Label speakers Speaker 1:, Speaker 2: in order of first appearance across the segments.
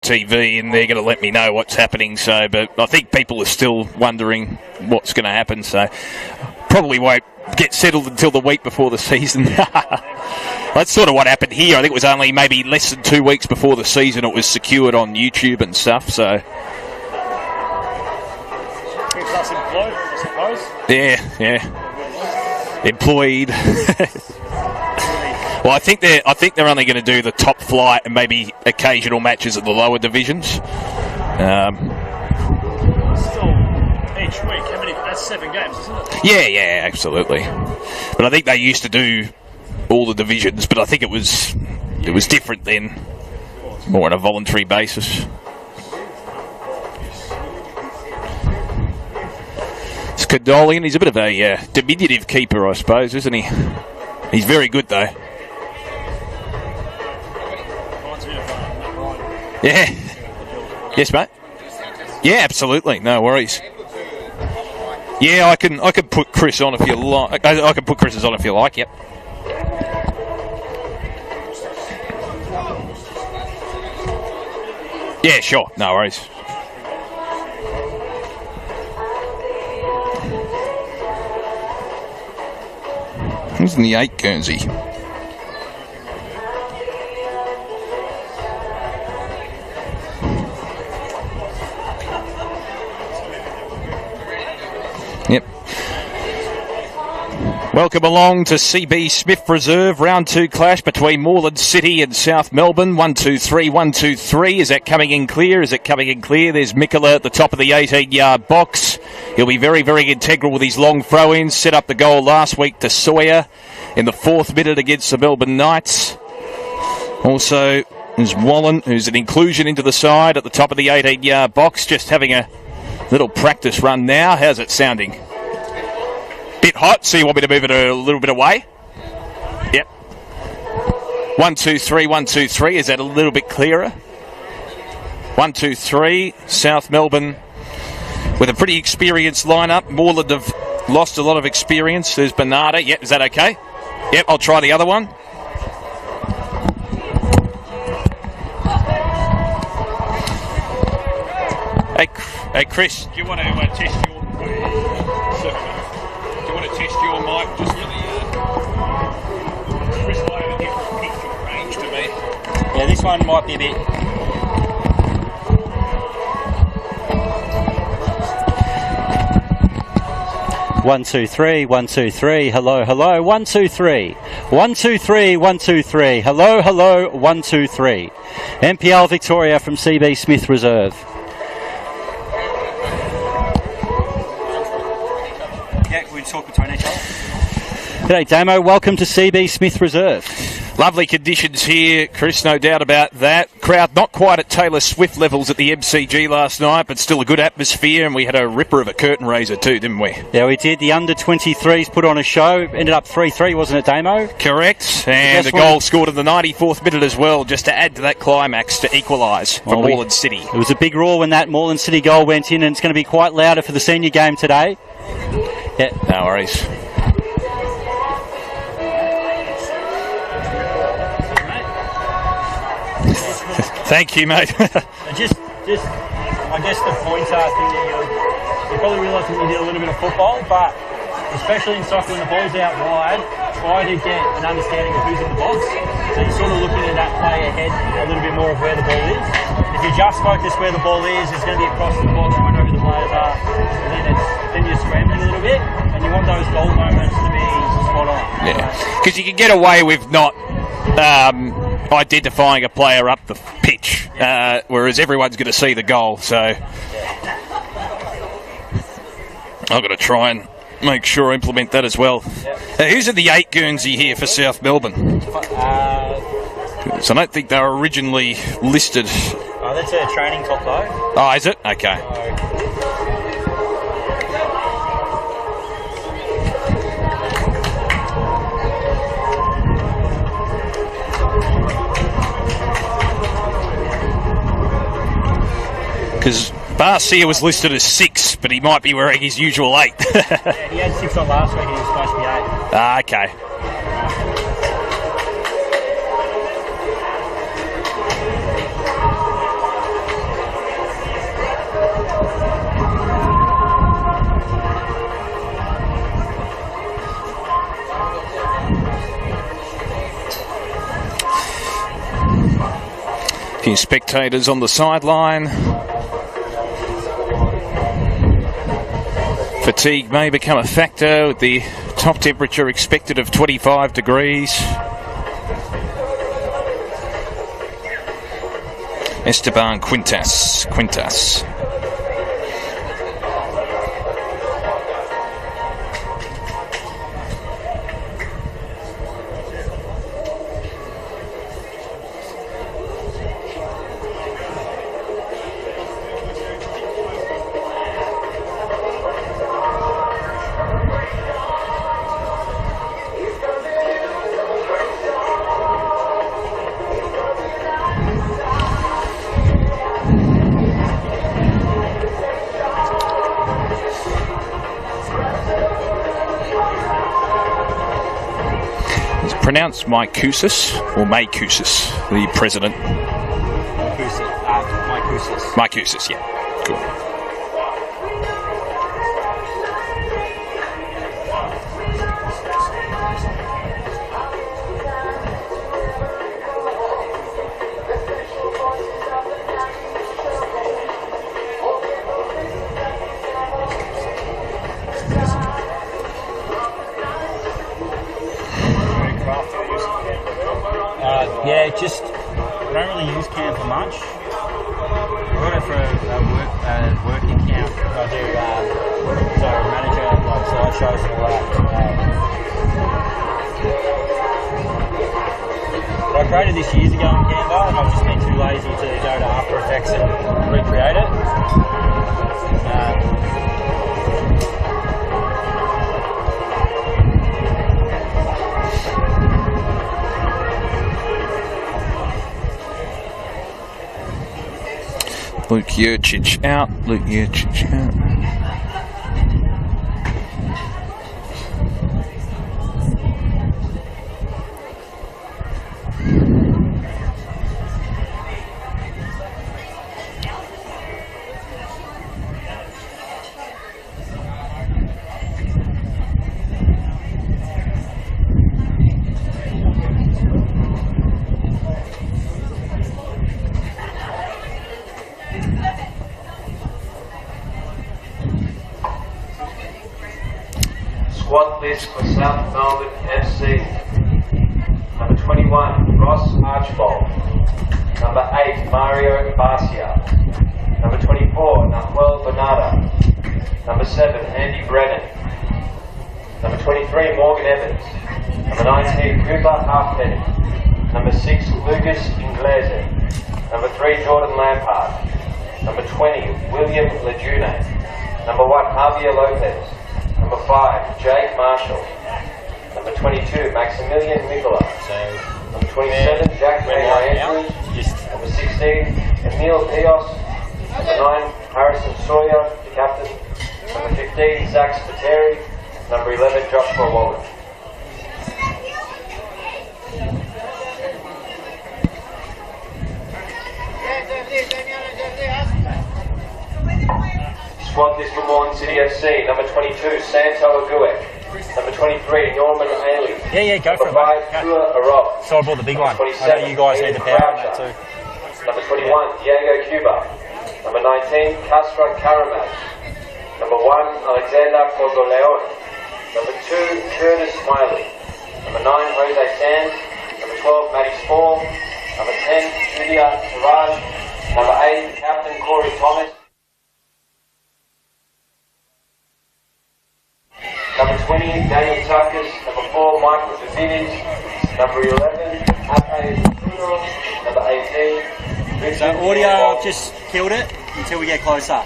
Speaker 1: TV, and they're going to let me know what's happening. So, but I think people are still wondering what's going to happen. So, probably won't get settled until the week before the season. That's sort of what happened here. I think it was only maybe less than 2 weeks before the season it was secured on YouTube and stuff. So,
Speaker 2: keeps us employed, I suppose.
Speaker 1: Yeah. Employed. Well, I think they're only going to do the top flight and maybe occasional matches at the lower divisions.
Speaker 2: Still, each week, how many? That's 7 games, isn't it?
Speaker 1: Yeah, absolutely. But I think they used to do all the divisions, but I think it was different then, more on a voluntary basis. Skadolian, he's a bit of a diminutive keeper, I suppose, isn't he? He's very good, though. Yeah. Yes, mate. Yeah, absolutely. No worries. Yeah, I can put Chris on if you like. I can put Chris's on if you like. Yep. Yeah, sure. No worries. Who's in the 8 Guernsey? Yep. Welcome along to CB Smith Reserve. Round 2 clash between Moreland City and South Melbourne. 1-2-3, 1-2-3. Is that coming in clear? Is it coming in clear? There's Mikola at the top of the 18-yard box. He'll be very, very integral with his long throw-ins. Set up the goal last week to Sawyer in the 4th minute against the Melbourne Knights. Also, there's Wallen, who's an inclusion into the side at the top of the 18-yard box. Just having a little practice run now. How's it sounding? Bit hot, so you want me to move it a little bit away? Yep. 1-2-3, 1-2-3. Is that a little bit clearer? 1-2-3. South Melbourne with a pretty experienced lineup. Moreland have lost a lot of experience. There's Bernarda. Yep, is that okay? Yep, I'll try the other one. Hey, Chris, do you want to test your... your mic just really Chris might have a different pitch or range to me.
Speaker 2: Yeah, this one might be a bit. One, two, three, 1, 2, 3, hello, 1, 2, 3. 1, 2, 3, 1, 2, 3, hello, 1, 2, 3. NPL Victoria from CB Smith Reserve. We talk between each other. G'day, Damo. Welcome to CB Smith Reserve.
Speaker 1: Lovely conditions here, Chris, no doubt about that. Crowd not quite at Taylor Swift levels at the MCG last night, but still a good atmosphere, and we had a ripper of a curtain raiser too, didn't we?
Speaker 2: Yeah, we did. The under-23s put on a show. Ended up 3-3, wasn't it, Damo?
Speaker 1: Correct. And a goal scored in the 94th minute as well, just to add to that climax to equalise for Moreland City.
Speaker 2: It was a big roar when that Moreland City goal went in, and it's going to be quite louder for the senior game today. Yeah.
Speaker 1: No worries. Thank you, mate.
Speaker 2: just, I guess the points are thing that you probably realise that you did a little bit of football, but especially in soccer when the ball's out wide, try to get an understanding of who's in the box. So you're sort of looking at that play ahead a little bit more of where the ball is. If you just focus where the ball is, it's going to be across the box, right over the players are, and then you're scrambling a little bit, and you want those goal moments to be spot on.
Speaker 1: Yeah, because you can get away with not identifying a player up the pitch, whereas everyone's going to see the goal. So I've got to try and make sure I implement that as well. Who's in the 8 Guernsey here for South Melbourne? So I don't think they were originally listed.
Speaker 2: Oh, that's a training top though.
Speaker 1: Oh, is it? Okay. Because Barcia was listed as 6, but he might be wearing his usual 8.
Speaker 2: Yeah, he had 6 on last week and he was supposed to be 8.
Speaker 1: Ah, okay. Few spectators on the sideline. Fatigue may become a factor with the top temperature expected of 25 degrees. Esteban Quintas. Pronounced Mycousis or Maycousis, the president? Mycousis, yeah. Cool.
Speaker 2: Yeah, just I don't really use Canva much. I got it for a working account. I do so manager like slideshows and all that. I created this years ago on Canva, and I've just been too lazy to go to After Effects and recreate it.
Speaker 1: Luke Jurcic out.
Speaker 3: Squad list for South Melbourne FC. Number 21, Ross Archbold. Number 8, Mario Barcia. Number 24, Nahuel Bernardo. Number 7, Andy Brennan. Number 23, Morgan Evans. Number 19, Cooper Halfpenny. Number 6, Lucas Inglese. Number 3, Jordan Lampard. Number 20, William Lejune. Number 1, Javier Lopez. Number 5, Jake Marshall. Number 22, Maximilian Mikola. Number 27, Jack Andrews. Number 16, Emil Pios. Number 9, Harrison Sawyer, the captain. Number 15, Zach Spiteri. Number 11, Joshua Wallen. Squad list for Moreland City FC. Number 22, Santo Aguek. Number 23, Norman Ailey.
Speaker 2: Yeah, go for it.
Speaker 3: Number 5, Tua Arov.
Speaker 2: So I bought the big one. I know you guys need the power on that too.
Speaker 3: Number 21, Diego Cuba. Number 19, Castra Karamaz. Number 1, Alexander Cogoleon. Number 2, Curtis Smiley. Number 9, Jose Sands. Number 12, Matty Spall. Number 10, Julia Taraj. Number 8, Captain Corey Thomas. Number 20, Daniel Tuckers. Number 4, Michael Davidic. Number 11, Ape Bruno. Number 18,
Speaker 2: So audio, I've just killed it until we get closer.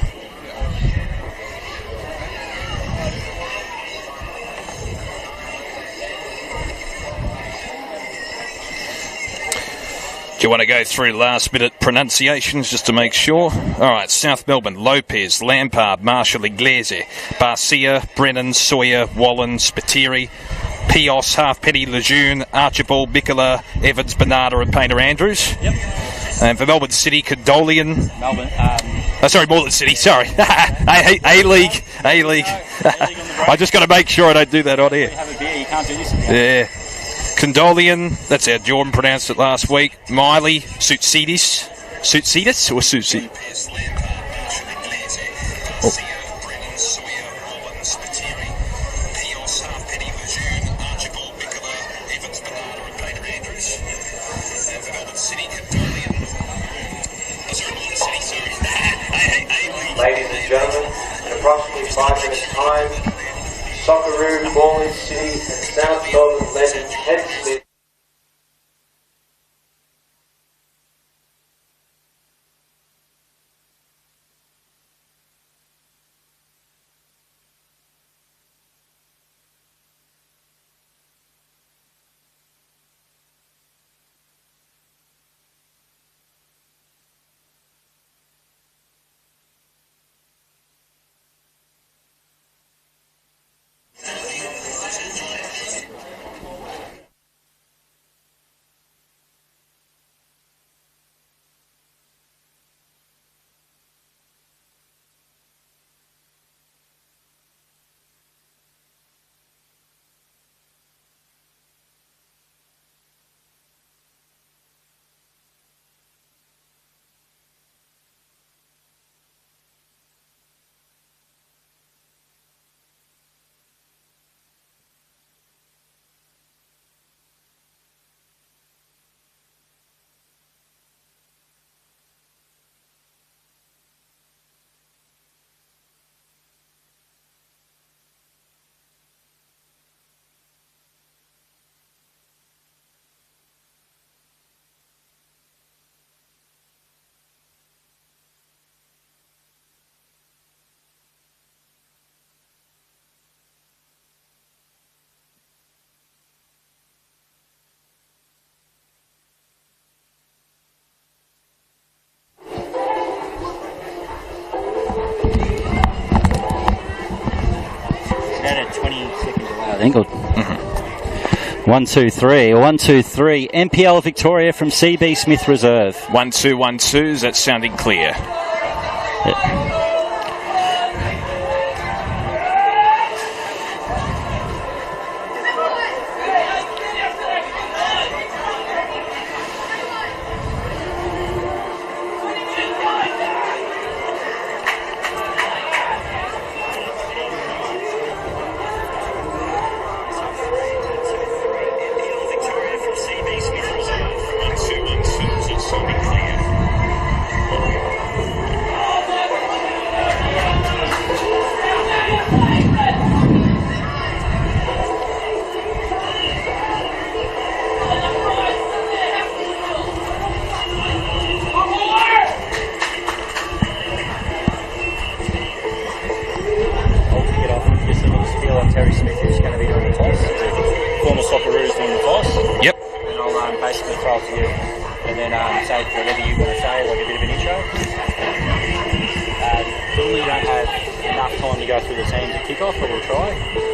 Speaker 1: Do you want to go through last-minute pronunciations just to make sure? All right, South Melbourne, Lopez, Lampard, Marshall, Iglesias, Barcia, Brennan, Sawyer, Wallen, Spiteri, Pios, Halfpenny, Lejeune, Archibald, Mikola, Evans, Bernardo and Painter Andrews.
Speaker 2: Yep.
Speaker 1: And for Melbourne City, Condolian. Moreland City, sorry. A-League. I just got to make sure I don't do that on here.
Speaker 2: Have a beer, you can't do this.
Speaker 1: Yeah. Condolian, that's how Jordan pronounced it last week. Miley, Soutsidis. Suicidus or Susie?
Speaker 3: Ladies and gentlemen, in approximately 5 minutes' time, Socceroo, Moreland City and South Melbourne legend Ted Smith.
Speaker 4: I think. 1, 2, 3. 1, 2, 3. NPL Victoria from CB Smith Reserve.
Speaker 1: 1, 2, 1, 2. That's sounding clear.
Speaker 4: Yep.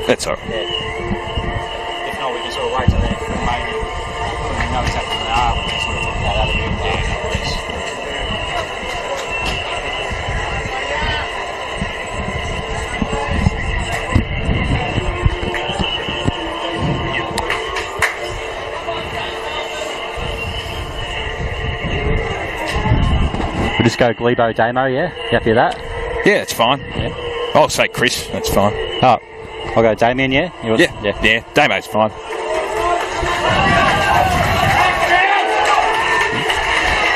Speaker 1: That's all right.
Speaker 2: Yeah. If not, we can sort of wait till they're remaining. We know exactly where they are. We can sort of talk about that a bit. Yeah, no worries.
Speaker 4: We'll just go Glebo Damo, yeah? You happy with that?
Speaker 1: Yeah, it's fine.
Speaker 4: Yeah.
Speaker 1: I'll say Chris, that's fine.
Speaker 4: Oh, I'll go Damien, yeah?
Speaker 1: Yeah, Damo's fine.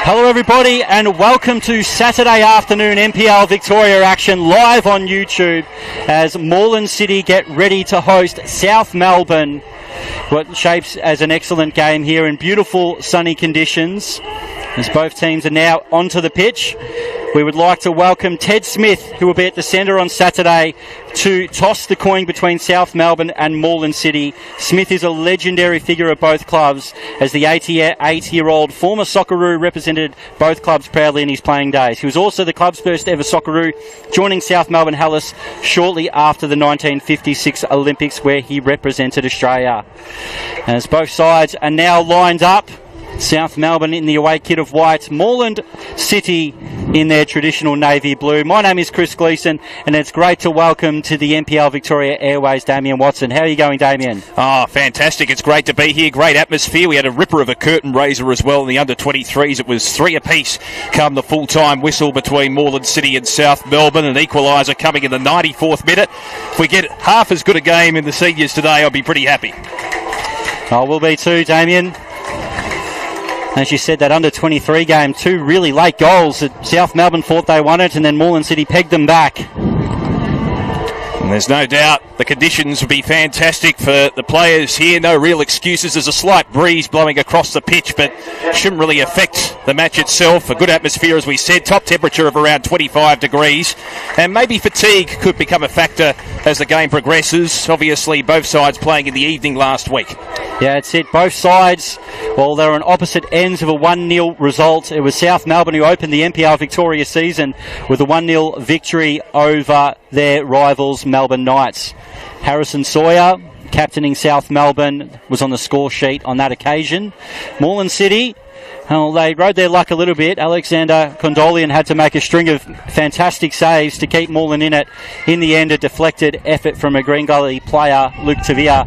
Speaker 4: Hello everybody and welcome to Saturday afternoon NPL Victoria action live on YouTube as Moreland City get ready to host South Melbourne. What shapes as an excellent game here in beautiful sunny conditions as both teams are now onto the pitch. We would like to welcome Ted Smith, who will be at the centre on Saturday, to toss the coin between South Melbourne and Moreland City. Smith is a legendary figure at both clubs, as the 88-year-old former Socceroo represented both clubs proudly in his playing days. He was also the club's first ever Socceroo, joining South Melbourne Hellas shortly after the 1956 Olympics, where he represented Australia. As both sides are now lined up, South Melbourne in the away kit of white, Moreland City in their traditional navy blue. My name is Chris Gleeson, and it's great to welcome to the NPL Victoria Airways Damien Watson. How are you going, Damien?
Speaker 1: Oh, fantastic. It's great to be here. Great atmosphere. We had a ripper of a curtain raiser as well in the under-23s. It was 3 apiece come the full-time whistle between Moreland City and South Melbourne. An equaliser coming in the 94th minute. If we get half as good a game in the seniors today, I'll be pretty happy.
Speaker 4: I will be too, Damien. As you said, that under-23 game, 2 really late goals that South Melbourne thought they won it, and then Moreland City pegged them back.
Speaker 1: And there's no doubt the conditions will be fantastic for the players here. No real excuses. There's a slight breeze blowing across the pitch, but shouldn't really affect the match itself. A good atmosphere, as we said. Top temperature of around 25 degrees. And maybe fatigue could become a factor as the game progresses. Obviously, both sides playing in the evening last week.
Speaker 4: Yeah, it's it. Both sides, well, they're on opposite ends of a 1-0 result. It was South Melbourne who opened the NPL Victoria season with a 1-0 victory over their rivals, Melbourne Knights. Harrison Sawyer, captaining South Melbourne, was on the score sheet on that occasion. Moreland City, well, they rode their luck a little bit. Alexander Condolian had to make a string of fantastic saves to keep Moreland in it. In the end, a deflected effort from a Green Gully player, Luke Tavia,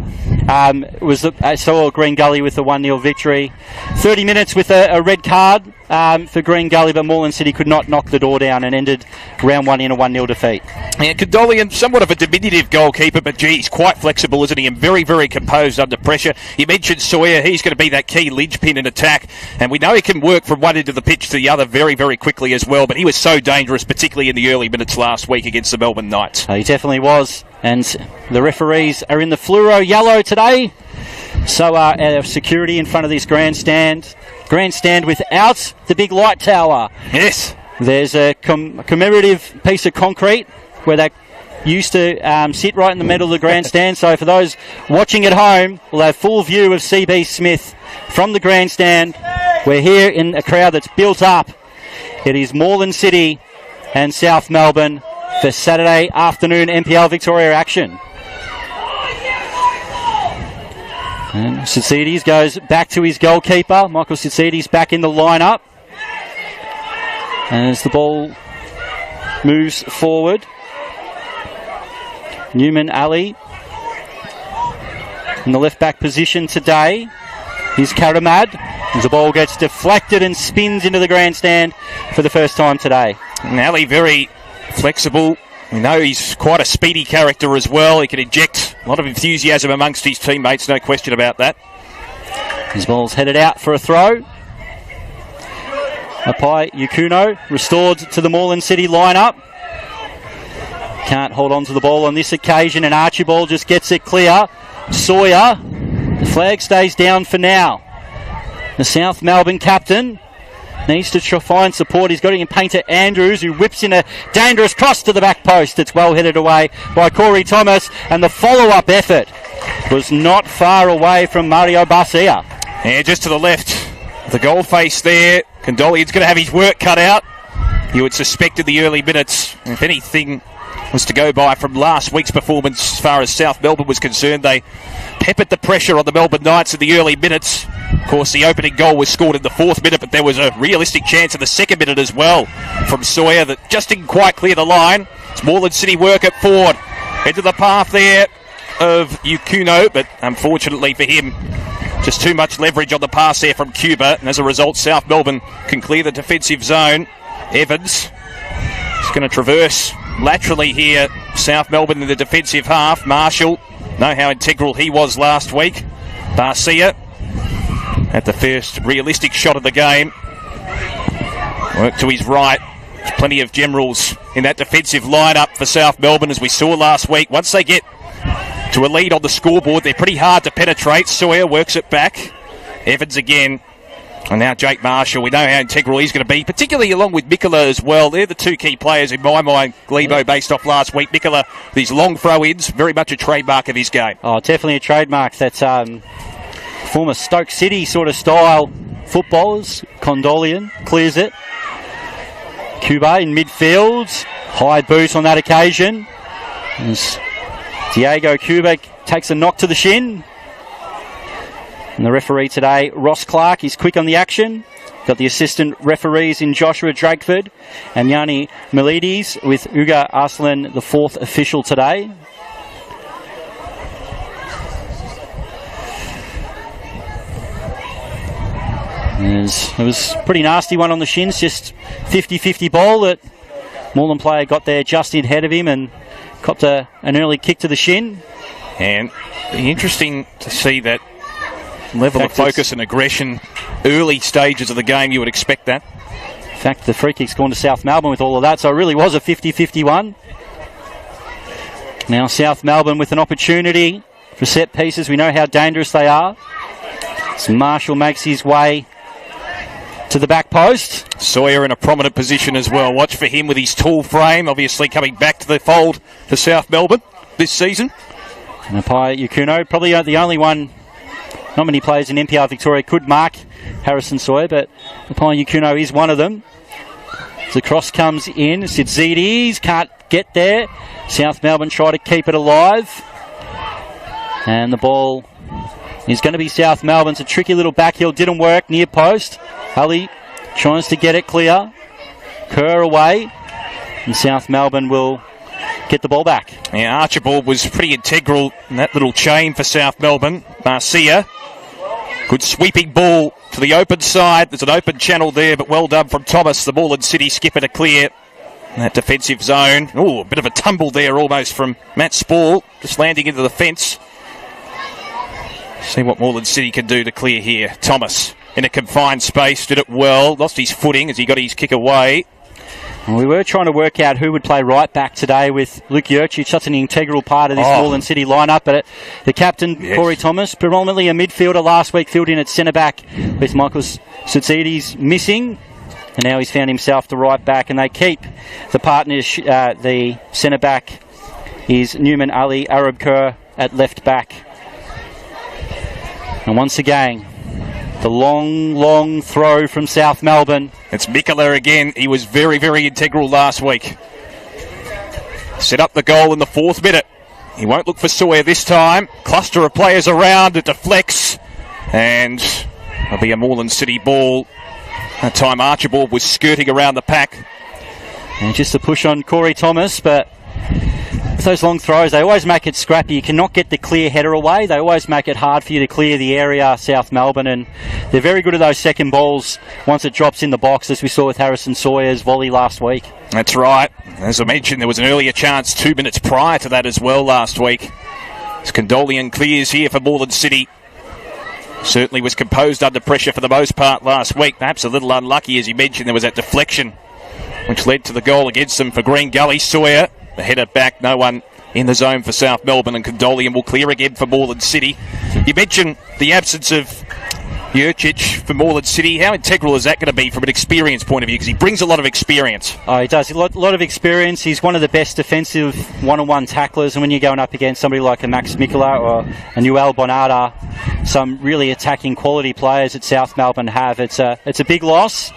Speaker 4: saw Green Gully with a 1-0 victory. 30 minutes with a red card for Green Gully, but Moreland City could not knock the door down and ended round 1 in a 1-0 defeat.
Speaker 1: Yeah, Condolian, somewhat of a diminutive goalkeeper, but gee, he's quite flexible, isn't he? And very, very composed under pressure. You mentioned Sawyer. He's going to be that key linchpin in attack, and we know he can work from one end of the pitch to the other very, very quickly as well, but he was so dangerous, particularly in the early minutes last week against the Melbourne Knights.
Speaker 4: He definitely was, and the referees are in the fluoro yellow today. So our security in front of this grandstand without the big light tower.
Speaker 1: Yes.
Speaker 4: There's a commemorative piece of concrete where that used to sit right in the middle of the grandstand. So for those watching at home, we'll have full view of CB Smith from the grandstand. We're here in a crowd that's built up. It is Moreland City and South Melbourne for Saturday afternoon NPL Victoria action. And Tsitsides goes back to his goalkeeper. Michael Tsitsides back in the lineup. As the ball moves forward. Newman Ali in the left back position today. Here's Karamad. As the ball gets deflected and spins into the grandstand for the first time today.
Speaker 1: And Ali very flexible. We know he's quite a speedy character as well. He can inject a lot of enthusiasm amongst his teammates, no question about that.
Speaker 4: His ball's headed out for a throw. Apai Yukuno restored to the Moreland City lineup. Can't hold on to the ball on this occasion, and Archibald just gets it clear. Sawyer, the flag stays down for now. The South Melbourne captain needs to find support. He's got it in Painter Andrews, who whips in a dangerous cross to the back post. It's well headed away by Corey Thomas, and the follow-up effort was not far away from Mario Barcia.
Speaker 1: Yeah, just to the left. The goal face there. Condolian's going to have his work cut out. You would suspect in the early minutes, if anything was to go by from last week's performance as far as South Melbourne was concerned, they peppered the pressure on the Melbourne Knights in the early minutes. Of course, the opening goal was scored in the 4th minute, but there was a realistic chance in the 2nd minute as well from Sawyer that just didn't quite clear the line. It's Moreland City work at forward. Into the path there of Yukuno, but unfortunately for him, just too much leverage on the pass there from Cuba, and as a result, South Melbourne can clear the defensive zone. Evans is going to traverse laterally here. South Melbourne in the defensive half. Marshall, know how integral he was last week. Barcia at the first realistic shot of the game. Work to his right. There's plenty of generals in that defensive lineup for South Melbourne, as we saw last week. Once they get to a lead on the scoreboard, they're pretty hard to penetrate. Sawyer works it back. Evans again. And now Jake Marshall. We know how integral he's going to be, particularly along with Mikola as well. They're the two key players in my mind, Glebo, based off last week. Mikola, these long throw-ins, very much a trademark of his game.
Speaker 4: Oh, definitely a trademark. That's former Stoke City sort of style footballers. Condolian clears it. Cuba in midfield. High boot on that occasion. As Diego Cuba takes a knock to the shin. And the referee today, Ross Clark, is quick on the action. Got the assistant referees in Joshua Dragford and Yanni Milides, with Uga Arslan, the fourth official today. It was a pretty nasty one on the shins, just 50-50 ball that Moreland player got there just in ahead of him and copped an early kick to the shin.
Speaker 1: And interesting to see that level of focus and aggression early stages of the game. You would expect that.
Speaker 4: In fact, the free kick's gone to South Melbourne with all of that, so it really was a 50-50 one. Now South Melbourne with an opportunity for set pieces. We know how dangerous they are. So Marshall makes his way to the back post.
Speaker 1: Sawyer in a prominent position as well. Watch for him with his tall frame, obviously coming back to the fold for South Melbourne this season.
Speaker 4: And Apai Yakuno, probably the only one, not many players in NPL Victoria could mark Harrison Sawyer, but Apai Yakuno is one of them. The cross comes in. Sidzides can't get there. South Melbourne try to keep it alive. And the ball is going to be South Melbourne's. A tricky little backheel, didn't work, near post. Hully tries to get it clear. Kerr away. And South Melbourne will get the ball back.
Speaker 1: Yeah, Archibald was pretty integral in that little chain for South Melbourne. Marcia, good sweeping ball to the open side. There's an open channel there, but well done from Thomas, the Moreland City skipper, to clear that defensive zone. Oh, a bit of a tumble there almost from Matt Spall, just landing into the fence. See what Moreland City can do to clear here. Thomas in a confined space, did it well, lost his footing as he got his kick away.
Speaker 4: Well, we were trying to work out who would play right back today with Luke Jurcic, such an integral part of this Moreland City lineup. But the captain, Corey Thomas, predominantly a midfielder last week, filled in at centre back with Michael Sidzides missing. And now he's found himself the right back, and they keep the partners. The centre back is Newman Ali Arabkur at left back. And once again, the long throw from South Melbourne.
Speaker 1: It's Mikola again. He was very, very integral last week. Set up the goal in the 4th minute. He won't look for Sawyer this time. Cluster of players around. It deflects. And it'll be a Moreland City ball. That time Archibald was skirting around the pack.
Speaker 4: And just a push on Corey Thomas, but with those long throws, they always make it scrappy. You cannot get the clear header away. They always make it hard for you to clear the area, South Melbourne, and they're very good at those second balls once it drops in the box, as we saw with Harrison Sawyer's volley last week.
Speaker 1: That's right. As I mentioned, there was an earlier chance 2 minutes prior to that as well last week. As Condolian clears here for Moreland City. Certainly was composed under pressure for the most part last week. Perhaps a little unlucky, as you mentioned, there was that deflection which led to the goal against them for Green Gully. Sawyer, the header back, no one in the zone for South Melbourne, and Condolian will clear again for Moreland City. You mentioned the absence of Jurcic for Moreland City. How integral is that going to be from an experience point of view? Because he brings a lot of experience.
Speaker 4: Oh, he does. A lot of experience. He's one of the best defensive one-on-one tacklers. And when you're going up against somebody like a Max Mikola or a Newell Bonata, some really attacking quality players that South Melbourne have, it's a big loss.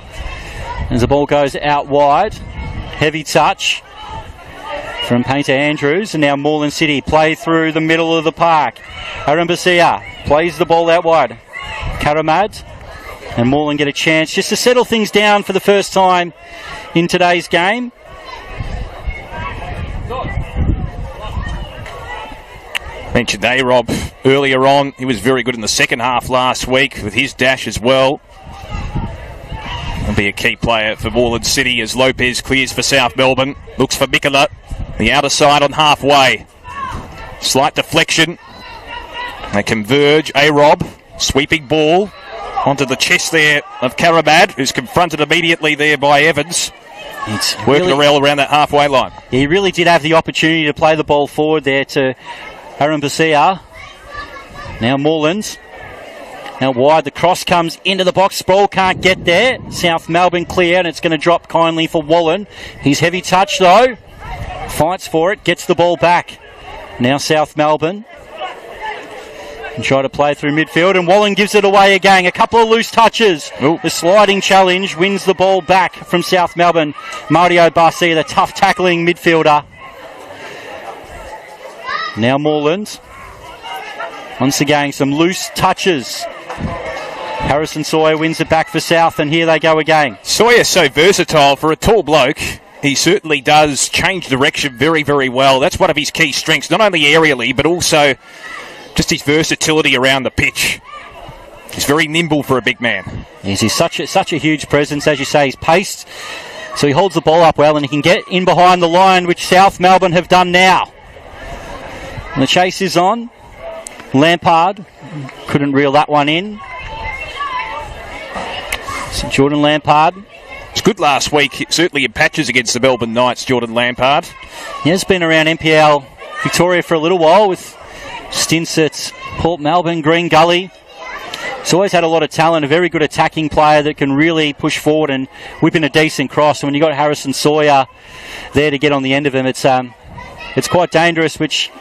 Speaker 4: As the ball goes out wide, heavy touch from Painter Andrews, and now Moreland City play through the middle of the park. Arambasia plays the ball out wide. Karamad and Moreland get a chance just to settle things down for the first time in today's game.
Speaker 1: Mentioned A-Rob earlier on. He was very good in the second half last week with his dash as well. He'll be a key player for Moreland City as Lopez clears for South Melbourne. Looks for Mikola. The outer side on halfway. Slight deflection. They converge. A-Rob. Sweeping ball onto the chest there of Karamad, who's confronted immediately there by Evans.
Speaker 4: It's
Speaker 1: working around that halfway line.
Speaker 4: He really did have the opportunity to play the ball forward there to Arambasia. Now Moreland. Now wide, the cross comes into the box. Sproul can't get there. South Melbourne clear, and it's going to drop kindly for Wallen. He's heavy touch though. Fights for it, gets the ball back. Now South Melbourne. And try to play through midfield, and Wallen gives it away again. A couple of loose touches.
Speaker 1: Ooh. The
Speaker 4: sliding challenge wins the ball back from South Melbourne. Mario Barcia, the tough tackling midfielder. Now Moreland. Once again, some loose touches. Harrison Sawyer wins it back for South, and here they go again.
Speaker 1: Sawyer's so versatile for a tall bloke. He certainly does change direction very, very well. That's one of his key strengths, not only aerially, but also just his versatility around the pitch. He's very nimble for a big man.
Speaker 4: Yes, he's such a huge presence, as you say. He's paced, so he holds the ball up well, and he can get in behind the line, which South Melbourne have done now. And the chase is on. Lampard couldn't reel that one in. So Jordan Lampard.
Speaker 1: It's good last week, certainly in patches against the Melbourne Knights, Jordan Lampard.
Speaker 4: He has been around NPL Victoria for a little while with stints at Port Melbourne, Green Gully. He's always had a lot of talent, a very good attacking player that can really push forward and whip in a decent cross. And when you've got Harrison Sawyer there to get on the end of him, it's quite dangerous, which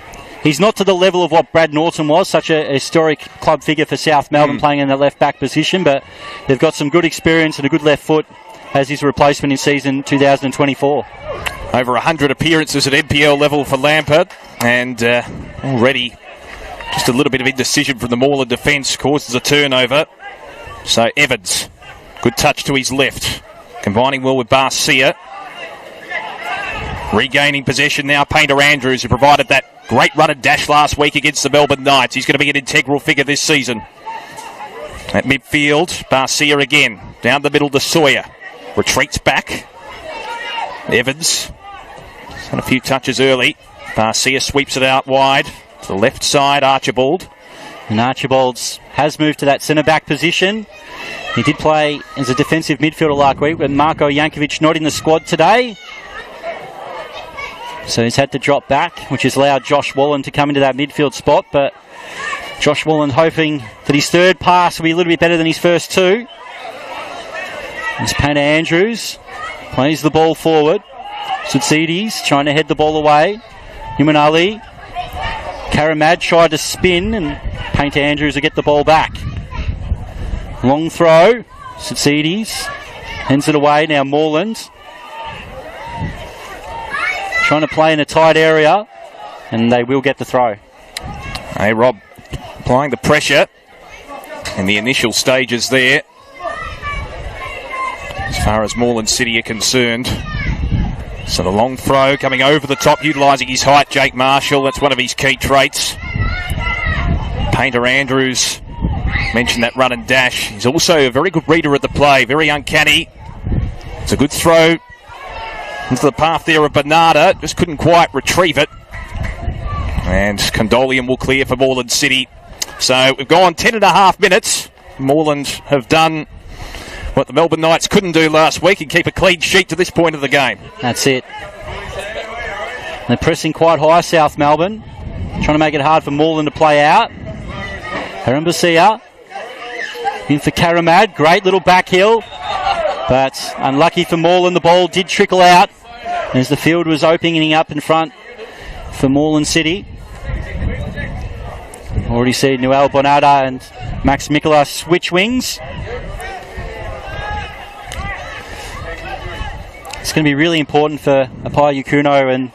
Speaker 4: he's not to the level of what Brad Norton was, such a historic club figure for South Melbourne playing in the left-back position, but they've got some good experience and a good left foot as his replacement in season 2024.
Speaker 1: Over 100 appearances at NPL level for Lampard, and already just a little bit of indecision from the Moreland defence causes a turnover. So Evans, good touch to his left, combining well with Barcia. Regaining possession now, Painter Andrews, who provided that great run and dash last week against the Melbourne Knights. He's going to be an integral figure this season. At midfield, Barcia again, down the middle to Sawyer. Retreats back. Evans had a few touches early. Barcia sweeps it out wide to the left side, Archibald.
Speaker 4: And Archibald's has moved to that centre-back position. He did play as a defensive midfielder last week, with Marko Jankovic not in the squad today. So he's had to drop back, which has allowed Josh Wallen to come into that midfield spot. But Josh Wallen hoping that his third pass will be a little bit better than his first two. As Painter Andrews plays the ball forward. Sutsides trying to head the ball away. Human Ali. Karamad tried to spin, and Painter Andrews will get the ball back. Long throw. Sutsides hands it away. Now Moreland trying to play in a tight area, and they will get the throw.
Speaker 1: Hey, Rob, applying the pressure in the initial stages there, as far as Moreland City are concerned. So the long throw coming over the top, utilising his height, Jake Marshall. That's one of his key traits. Painter Andrews mentioned that run and dash. He's also a very good reader of the play, very uncanny. It's a good throw into the path there of Bernarda, just couldn't quite retrieve it. And Condolium will clear for Moreland City. So we've gone 10.5 minutes. Moreland have done what the Melbourne Knights couldn't do last week and keep a clean sheet to this point of the game.
Speaker 4: That's it. They're pressing quite high, South Melbourne, trying to make it hard for Moreland to play out. Harambasia in for Karamad, great little back heel, but unlucky for Moreland, the ball did trickle out as the field was opening up in front for Moreland City. Already see Noel Bonada and Max Mikola switch wings. It's going to be really important for Apai Yukuno and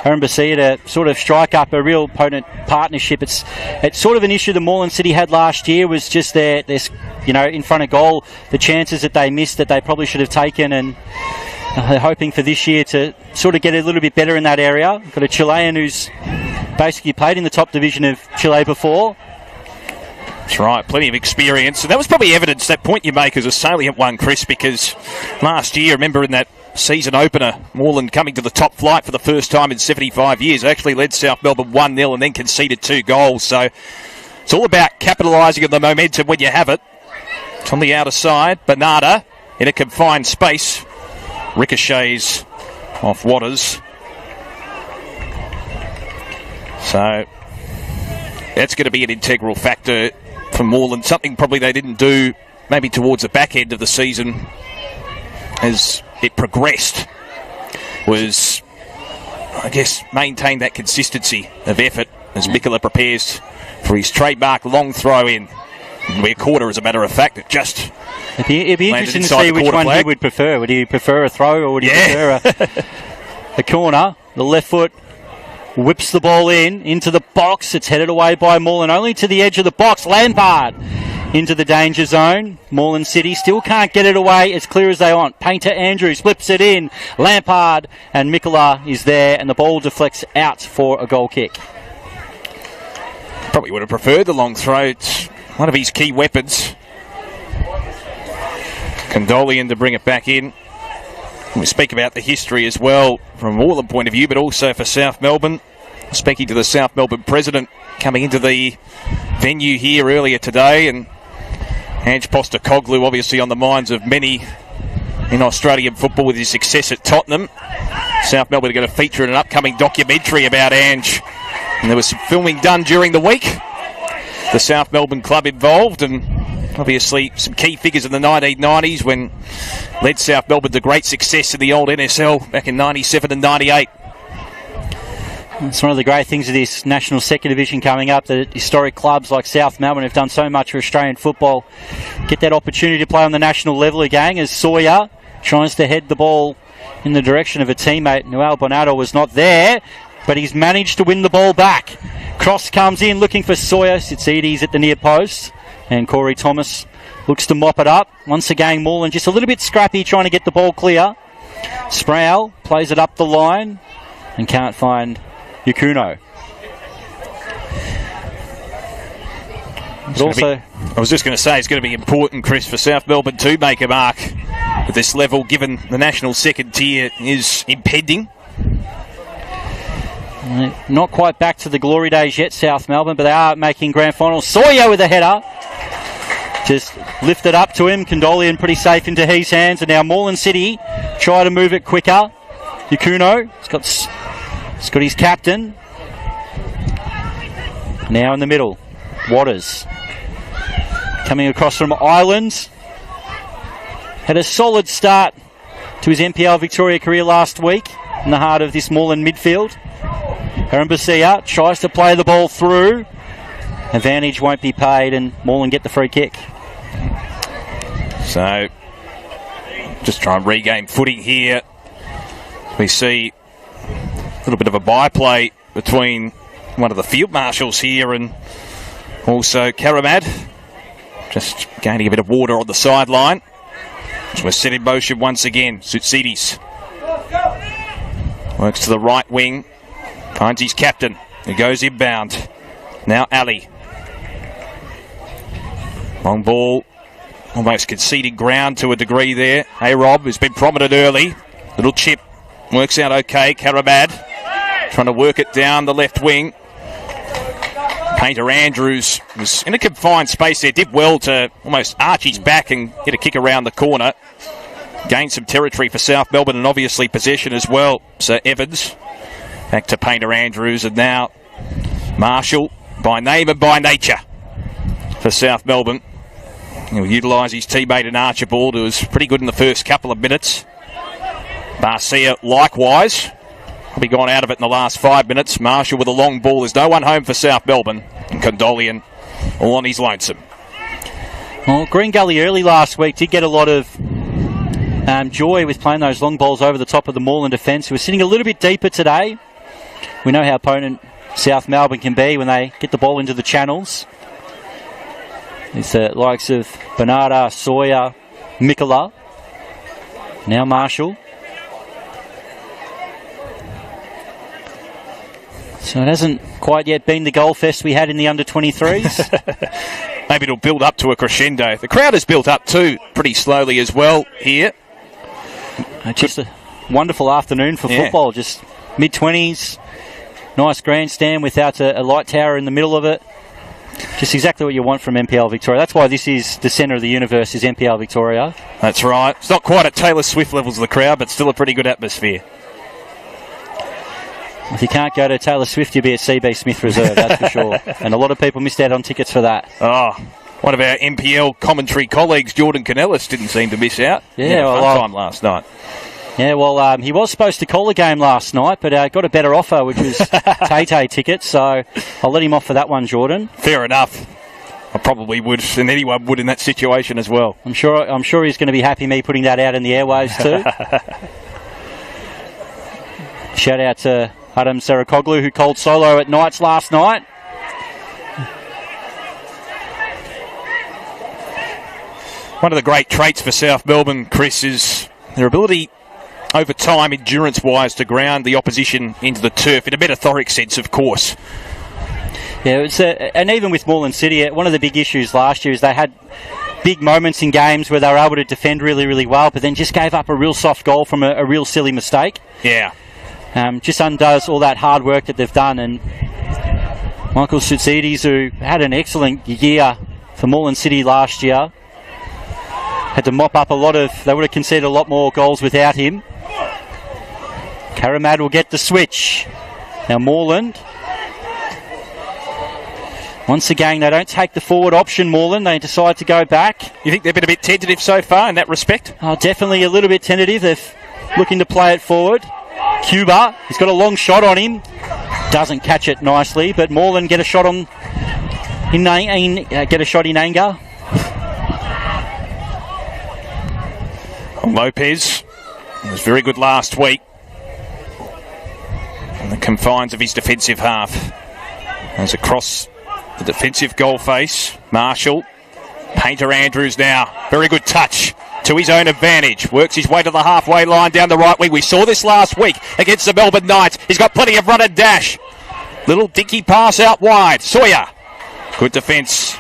Speaker 4: Harambasia to sort of strike up a real potent partnership. It's sort of an issue that Moreland City had last year, was just their in front of goal, the chances that they missed that they probably should have taken, and they're hoping for this year to sort of get a little bit better in that area. We've got a Chilean who's basically played in the top division of Chile before.
Speaker 1: That's right, plenty of experience. And that was probably evidence, that point you make, as a salient one, Chris, because last year, remember in that season opener, Moreland coming to the top flight for the first time in 75 years, actually led South Melbourne 1-0 and then conceded 2 goals. So it's all about capitalising on the momentum when you have it. It's on the outer side. Bernarda in a confined space. Ricochets off Waters. So that's going to be an integral factor for Moreland. Something probably they didn't do maybe towards the back end of the season as it progressed, was, I guess, maintain that consistency of effort as Mikola prepares for his trademark long throw in. It'll be a quarter, as a matter of fact. It just
Speaker 4: it'd be interesting to see which one he would prefer. Would he prefer a throw, or would he prefer a corner? The left foot whips the ball into the box. It's headed away by Moreland, only to the edge of the box. Lampard into the danger zone. Moreland City still can't get it away as clear as they want. Painter Andrews flips it in. Lampard and Mikola is there, and the ball deflects out for a goal kick.
Speaker 1: Probably would have preferred the long throw. It's one of his key weapons. Condolian to bring it back in. We speak about the history as well from a Moreland point of view, but also for South Melbourne. Speaking to the South Melbourne president coming into the venue here earlier today, and Ange Postecoglou obviously on the minds of many in Australian football with his success at Tottenham. South Melbourne are going to feature in an upcoming documentary about Ange, and there was some filming done during the week. The South Melbourne club involved, and obviously some key figures in the 1990s when led South Melbourne to great success in the old NSL back in 97 and 98.
Speaker 4: It's one of the great things of this National Second Division coming up, that historic clubs like South Melbourne have done so much for Australian football get that opportunity to play on the national level again, as Sawyer tries to head the ball in the direction of a teammate. Noel Bonato was not there, but he's managed to win the ball back. Cross comes in looking for Sawyer. Sitsides at the near post, and Corey Thomas looks to mop it up. Once again, Moreland just a little bit scrappy trying to get the ball clear. Sproul plays it up the line and can't find Yakuno.
Speaker 1: I was just going to say, it's going to be important, Chris, for South Melbourne to make a mark at this level, given the national second tier is impending.
Speaker 4: Not quite back to the glory days yet, South Melbourne, but they are making grand finals. Sawyer with a header. Just lifted up to him. Condolian pretty safe into his hands. And now Moreland City try to move it quicker. Yakuno, he's got his captain. Now in the middle. Waters. Coming across from Ireland. Had a solid start to his NPL Victoria career last week in the heart of this Moreland midfield. Harambasia tries to play the ball through. Advantage won't be paid, and Moreland get the free kick.
Speaker 1: So, just try and regain footing here. We see a little bit of a byplay between one of the field marshals here and also Karamad. Just gaining a bit of water on the sideline. So we're set in motion once again. Sitsides works to the right wing. Finds his captain. He goes inbound. Now Ali. Long ball. Almost conceding ground to a degree there. Hey Rob, who's been prominent early. Little chip. Works out okay. Karamad trying to work it down the left wing. Painter Andrews was in a confined space there. Did well to almost arch his back and get a kick around the corner. Gained some territory for South Melbourne and obviously possession as well. So Evans back to Painter Andrews, and now Marshall by name and by nature for South Melbourne. He'll utilise his teammate in Archibald, who was pretty good in the first couple of minutes. Barcia likewise. Probably gone out of it in the last 5 minutes. Marshall with a long ball. There's no one home for South Melbourne. And Condolian all on his lonesome.
Speaker 4: Well, Green Gully early last week did get a lot of joy with playing those long balls over the top of the Moreland defence, who are sitting a little bit deeper today. We know how potent South Melbourne can be when they get the ball into the channels. It's the likes of Bernarda, Sawyer, Mikola. Now Marshall. So it hasn't quite yet been the goal fest we had in the under-23s.
Speaker 1: Maybe it'll build up to a crescendo. The crowd has built up too pretty slowly as well here.
Speaker 4: Just a wonderful afternoon for football. Just mid-20s. Nice grandstand without a light tower in the middle of it. Just exactly what you want from NPL Victoria. That's why this is the centre of the universe, is NPL Victoria.
Speaker 1: That's right. It's not quite at Taylor Swift levels of the crowd, but still a pretty good atmosphere.
Speaker 4: If you can't go to Taylor Swift, you'll be at CB Smith Reserve, that's for sure. And a lot of people missed out on tickets for that.
Speaker 1: Oh, one of our NPL commentary colleagues, Jordan Canellis, didn't seem to miss out.
Speaker 4: Yeah,
Speaker 1: fun time last night.
Speaker 4: Yeah, well, he was supposed to call the game last night, but got a better offer, which was Tay-Tay tickets, so I'll let him off for that one, Jordan.
Speaker 1: Fair enough. I probably would, and anyone would in that situation as well.
Speaker 4: I'm sure he's going to be happy me putting that out in the airwaves too. Shout out to Adam Sarakoglu, who called solo at Knights last night.
Speaker 1: One of the great traits for South Melbourne, Chris, is their ability over time, endurance-wise, to ground the opposition into the turf, in a metaphoric sense, of course.
Speaker 4: Yeah, and even with Moreland City, one of the big issues last year is they had big moments in games where they were able to defend really, really well, but then just gave up a real soft goal from a real silly mistake.
Speaker 1: Yeah.
Speaker 4: Just undoes all that hard work that they've done. And Michael Soutsides, who had an excellent year for Moreland City last year, had to mop up they would have conceded a lot more goals without him. Karamad will get the switch. Now Moreland, once again, they don't take the forward option, Moreland. They decide to go back.
Speaker 1: You think they've been a bit tentative so far in that respect?
Speaker 4: Oh, definitely a little bit tentative. They're looking to play it forward. Cuba, he's got a long shot on him. Doesn't catch it nicely, but Moreland get a shot in anger.
Speaker 1: Lopez was very good last week in the confines of his defensive half. As across the defensive goal face, Marshall. Painter Andrews now. Very good touch to his own advantage. Works his way to the halfway line down the right wing. We saw this last week against the Melbourne Knights. He's got plenty of run and dash. Little dinky pass out wide. Sawyer. Good defence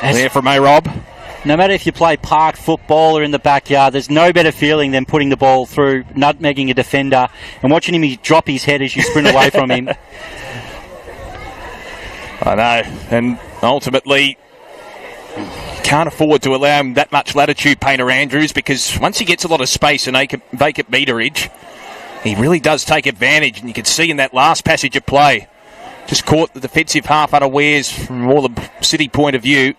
Speaker 1: there from A-Rob.
Speaker 4: No matter if you play park football or in the backyard, there's no better feeling than putting the ball through, nutmegging a defender, and watching him drop his head as you sprint away from him.
Speaker 1: I know, and ultimately can't afford to allow him that much latitude, Painter Andrews, because once he gets a lot of space and vacant meterage, he really does take advantage, and you can see in that last passage of play, just caught the defensive half unawares from Moreland City point of view.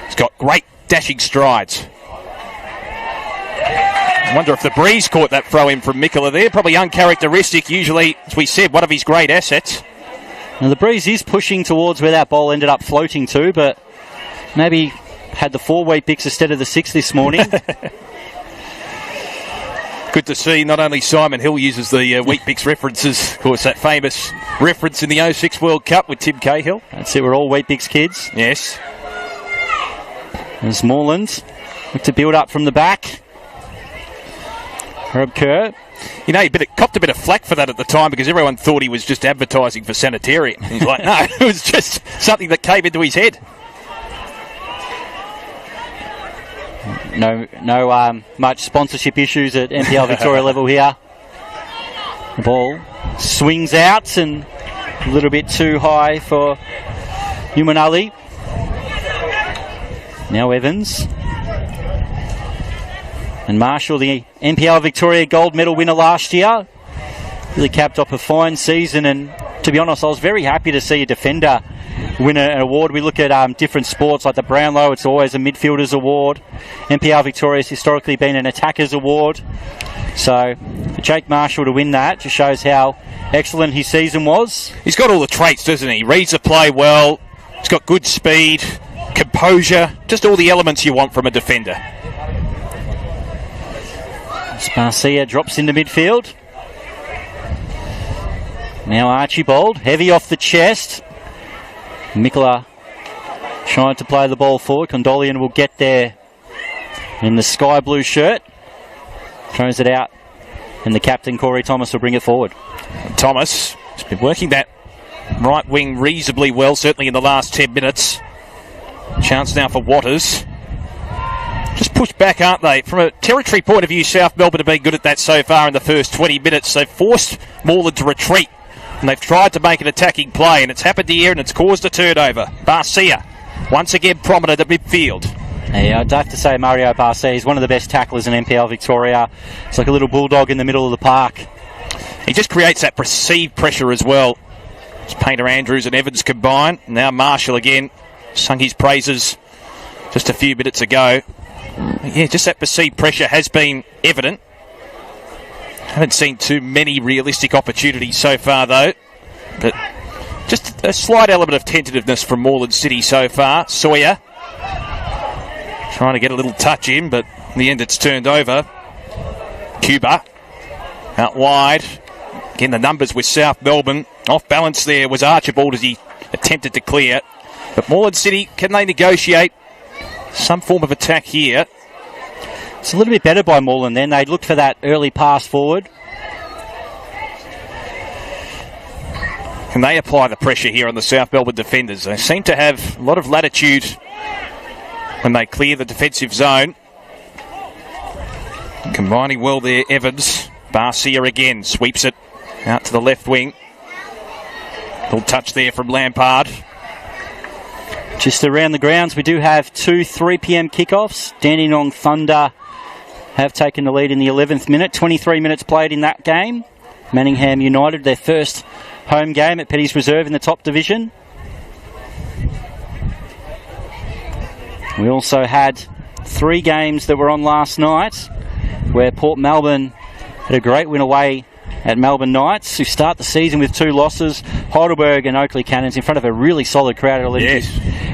Speaker 1: He's got great dashing strides. I wonder if the breeze caught that throw in from Mikola there. Probably uncharacteristic. Usually, as we said, one of his great assets.
Speaker 4: Now the breeze is pushing towards where that ball ended up floating to, but maybe had the 4 Weet-Bix instead of the 6 this morning.
Speaker 1: Good to see not only Simon Hill uses the Weet-Bix references, of course, that famous reference in the 06 World Cup with Tim Cahill.
Speaker 4: That's it, we're all Weet-Bix kids.
Speaker 1: Yes.
Speaker 4: There's Moreland. Look to build up from the back. Herb Kerr.
Speaker 1: You know, he copped a bit of flack for that at the time because everyone thought he was just advertising for Sanitarium. He's like, no, it was just something that came into his head.
Speaker 4: No much sponsorship issues at NPL Victoria level here. The ball swings out and a little bit too high for Humanali. Now Evans. And Marshall, the NPL Victoria gold medal winner last year. Really capped off a fine season, and to be honest, I was very happy to see a defender win an award. We look at different sports like the Brownlow, it's always a midfielder's award. NPL Victoria has historically been an attacker's award. So for Jake Marshall to win that just shows how excellent his season was.
Speaker 1: He's got all the traits, doesn't he? Reads the play well, he's got good speed, composure, just all the elements you want from a defender.
Speaker 4: Sparcia drops into midfield. Now Archibald, heavy off the chest. Mikola trying to play the ball forward. Condolian will get there in the sky blue shirt. Throws it out, and the captain, Corey Thomas, will bring it forward.
Speaker 1: Thomas has been working that right wing reasonably well, certainly in the last 10 minutes. Chance now for Waters. Just pushed back, aren't they? From a territory point of view, South Melbourne have been good at that so far in the first 20 minutes. They've forced Moreland to retreat, and they've tried to make an attacking play, and it's happened here, and it's caused a turnover. Barcia, once again prominent at midfield.
Speaker 4: Yeah, I'd have to say Mario Barcia is one of the best tacklers in NPL Victoria. It's like a little bulldog in the middle of the park.
Speaker 1: He just creates that perceived pressure as well. It's Painter Andrews and Evans combine. Now Marshall again sung his praises just a few minutes ago. Yeah, just that perceived pressure has been evident. Haven't seen too many realistic opportunities so far, though. But just a slight element of tentativeness from Moreland City so far. Sawyer trying to get a little touch in, but in the end it's turned over. Cuba out wide. Again, the numbers with South Melbourne. Off balance there was Archibald as he attempted to clear. But Moreland City, can they negotiate? some form of attack here.
Speaker 4: It's a little bit better by Moreland then. They looked for that early pass forward.
Speaker 1: Can they apply the pressure here on the South Melbourne defenders? They seem to have a lot of latitude when they clear the defensive zone. Combining well there, Evans. Barcia again sweeps it out to the left wing. Little touch there from Lampard.
Speaker 4: Just around the grounds, we do have 2 3 p.m. kickoffs. Dandenong Thunder have taken the lead in the 11th minute. 23 minutes played in that game. Manningham United, their first home game at Petty's Reserve in the top division. We also had 3 games that were on last night, where Port Melbourne had a great win away at Melbourne Knights, who start the season with 2 losses. Heidelberg and Oakley Cannons in front of a really solid crowd at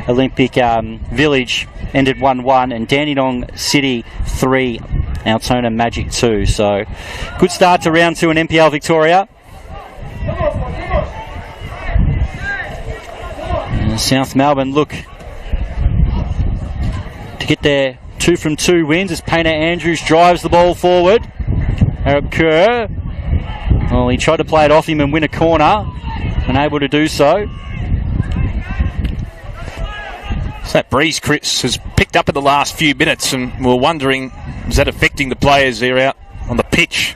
Speaker 4: Olympic Village ended 1-1, and Dandenong City 3, Altona Magic 2. So good start to round 2 in NPL Victoria. And South Melbourne look to get their 2 from 2 wins as Painter Andrews drives the ball forward. Arab Kerr, well, he tried to play it off him and win a corner, unable to do so.
Speaker 1: So that breeze, Chris, has picked up in the last few minutes, and we're wondering, is that affecting the players there out on the pitch?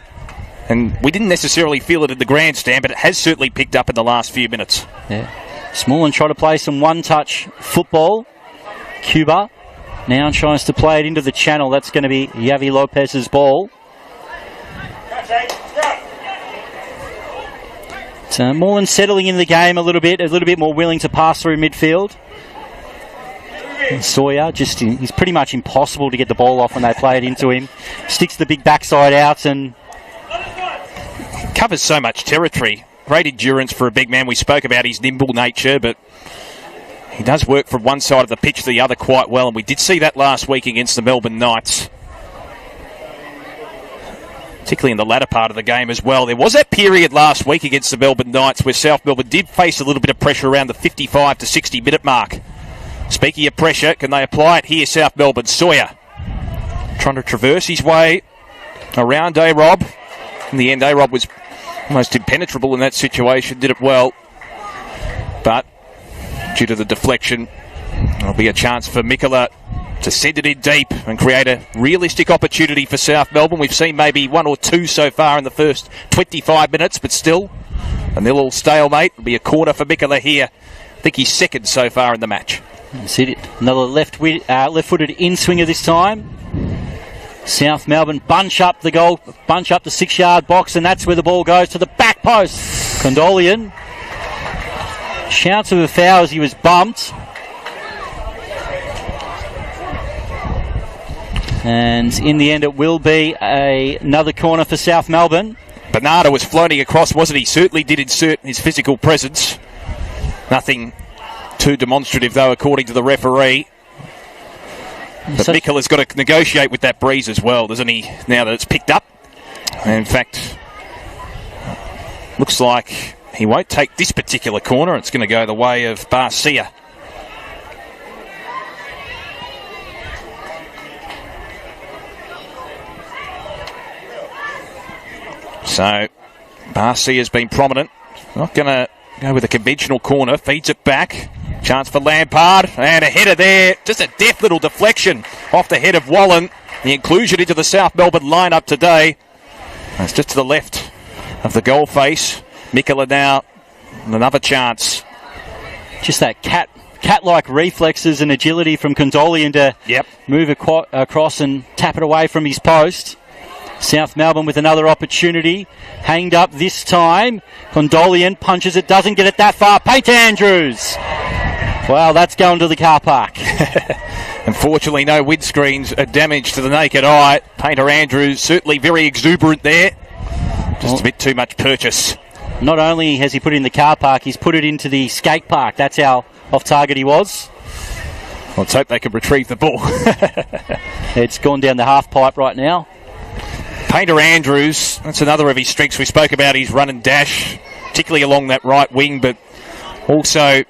Speaker 1: And we didn't necessarily feel it in the grandstand, but it has certainly picked up in the last few minutes.
Speaker 4: Yeah. Smallland tried to play some one-touch football. Cuba now tries to play it into the channel. That's going to be Yavi Lopez's ball. So Moreland settling in the game a little bit more willing to pass through midfield. And Sawyer, he's pretty much impossible to get the ball off when they play it into him. Sticks the big backside out and
Speaker 1: covers so much territory. Great endurance for a big man. We spoke about his nimble nature, but he does work from one side of the pitch to the other quite well, and we did see that last week against the Melbourne Knights, particularly in the latter part of the game as well. There was that period last week against the Melbourne Knights where South Melbourne did face a little bit of pressure around the 55 to 60 minute mark. Speaking of pressure, can they apply it here, South Melbourne? Sawyer trying to traverse his way around A-Rob. In the end, A-Rob was almost impenetrable in that situation, did it well. But due to the deflection, there'll be a chance for Mikola to send it in deep and create a realistic opportunity for South Melbourne. We've seen maybe 1 or 2 so far in the first 25 minutes, but still a 0-0 stalemate. It'll be a corner for Mikola here. I think he's second so far in the match.
Speaker 4: That's it. Another left-footed in-swinger this time. South Melbourne bunch up the 6-yard box, and that's where the ball goes to the back post. Condolian shouts of a foul as he was bumped. And in the end, it will be another corner for South Melbourne.
Speaker 1: Bernardo was floating across, wasn't he? Certainly did insert his physical presence. Nothing too demonstrative, though, according to the referee. But Mikola's got to negotiate with that breeze as well, doesn't he, now that it's picked up? And in fact, looks like he won't take this particular corner. It's going to go the way of Barcia. So, Barcia has been prominent. Not going to go with a conventional corner. Feeds it back. Chance for Lampard. And a header there. Just a deft little deflection off the head of Wallen. The inclusion into the South Melbourne lineup today. It's just to the left of the goal face. Mikola now. Another chance.
Speaker 4: Just that cat-like reflexes and agility from Condolian to move across and tap it away from his post. South Melbourne with another opportunity. Hanged up this time. Condolian punches it, doesn't get it that far. Painter Andrews. Wow, that's going to the car park.
Speaker 1: Unfortunately, no windscreens are damaged to the naked eye. Painter Andrews certainly very exuberant there. Just a bit too much purchase.
Speaker 4: Not only has he put it in the car park, he's put it into the skate park. That's how off target he was.
Speaker 1: Let's hope they can retrieve the ball.
Speaker 4: It's gone down the half pipe right now.
Speaker 1: Painter Andrews, that's another of his strengths. We spoke about his run and dash, particularly along that right wing, but also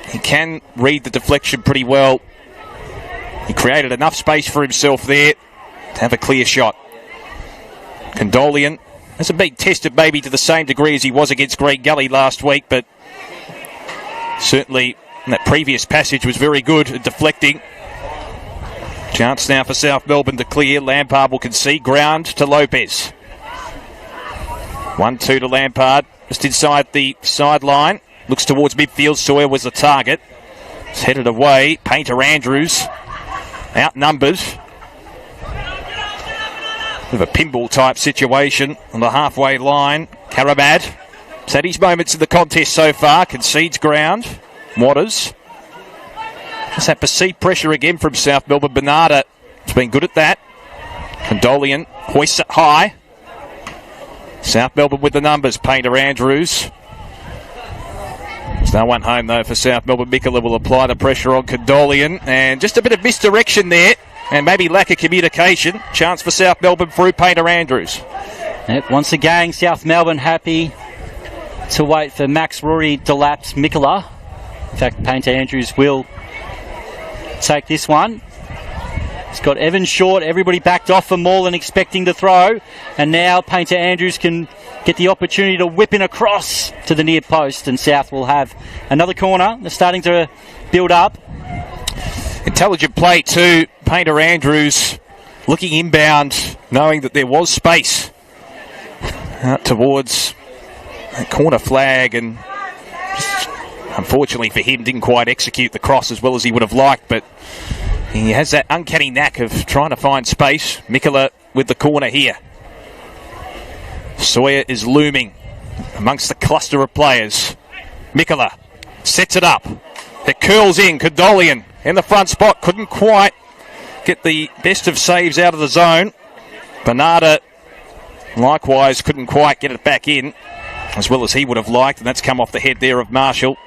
Speaker 1: he can read the deflection pretty well. He created enough space for himself there to have a clear shot. Condolian hasn't been tested maybe to the same degree as he was against Green Gully last week, but certainly that previous passage was very good at deflecting. Chance now for South Melbourne to clear. Lampard will concede ground to Lopez. 1-2 to Lampard, just inside the sideline. Looks towards midfield. Sawyer was the target. It's headed away. Painter Andrews outnumbered. Bit of a pinball type situation on the halfway line. Karamad has had his moments in the contest so far. Concedes ground. Waters. There's that perceived pressure again from South Melbourne. Bernarda has been good at that. Condolian hoists it high. South Melbourne with the numbers. Painter Andrews. There's no one home though for South Melbourne. Mikola will apply the pressure on Condolian. And just a bit of misdirection there. And maybe lack of communication. Chance for South Melbourne through Painter Andrews.
Speaker 4: Yep, once again, South Melbourne happy to wait for Max Rory to lapse Mikola. In fact, Painter Andrews will take this one. He's got Evan short. Everybody backed off for Moreland expecting the throw. And now Painter Andrews can get the opportunity to whip in across to the near post. And South will have another corner. They're starting to build up.
Speaker 1: Intelligent play too. Painter Andrews looking inbound, knowing that there was space out towards that corner flag, and just, unfortunately for him, didn't quite execute the cross as well as he would have liked, but he has that uncanny knack of trying to find space. Mikola with the corner here. Sawyer is looming amongst the cluster of players. Mikola sets it up. It curls in. Condolian in the front spot. Couldn't quite get the best of saves out of the zone. Bernarda likewise couldn't quite get it back in as well as he would have liked, and that's come off the head there of Marshall.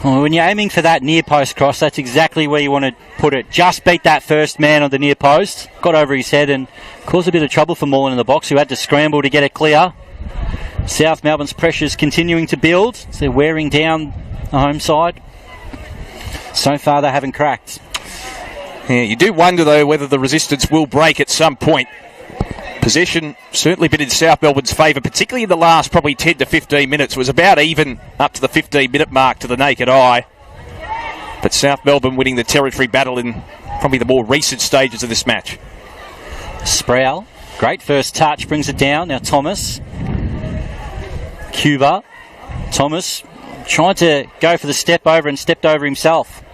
Speaker 4: Well, when you're aiming for that near post cross, that's exactly where you want to put it. Just beat that first man on the near post. Got over his head and caused a bit of trouble for Moreland in the box, who had to scramble to get it clear. South Melbourne's pressure's continuing to build as they're wearing down the home side. So far they haven't cracked.
Speaker 1: Yeah, you do wonder though whether the resistance will break at some point. Possession certainly been in South Melbourne's favour, particularly in the last probably 10 to 15 minutes. It was about even up to the 15-minute mark to the naked eye. But South Melbourne winning the territory battle in probably the more recent stages of this match.
Speaker 4: Sproul, great first touch, brings it down. Now Thomas. Cuba. Thomas tried to go for the step over and stepped over himself.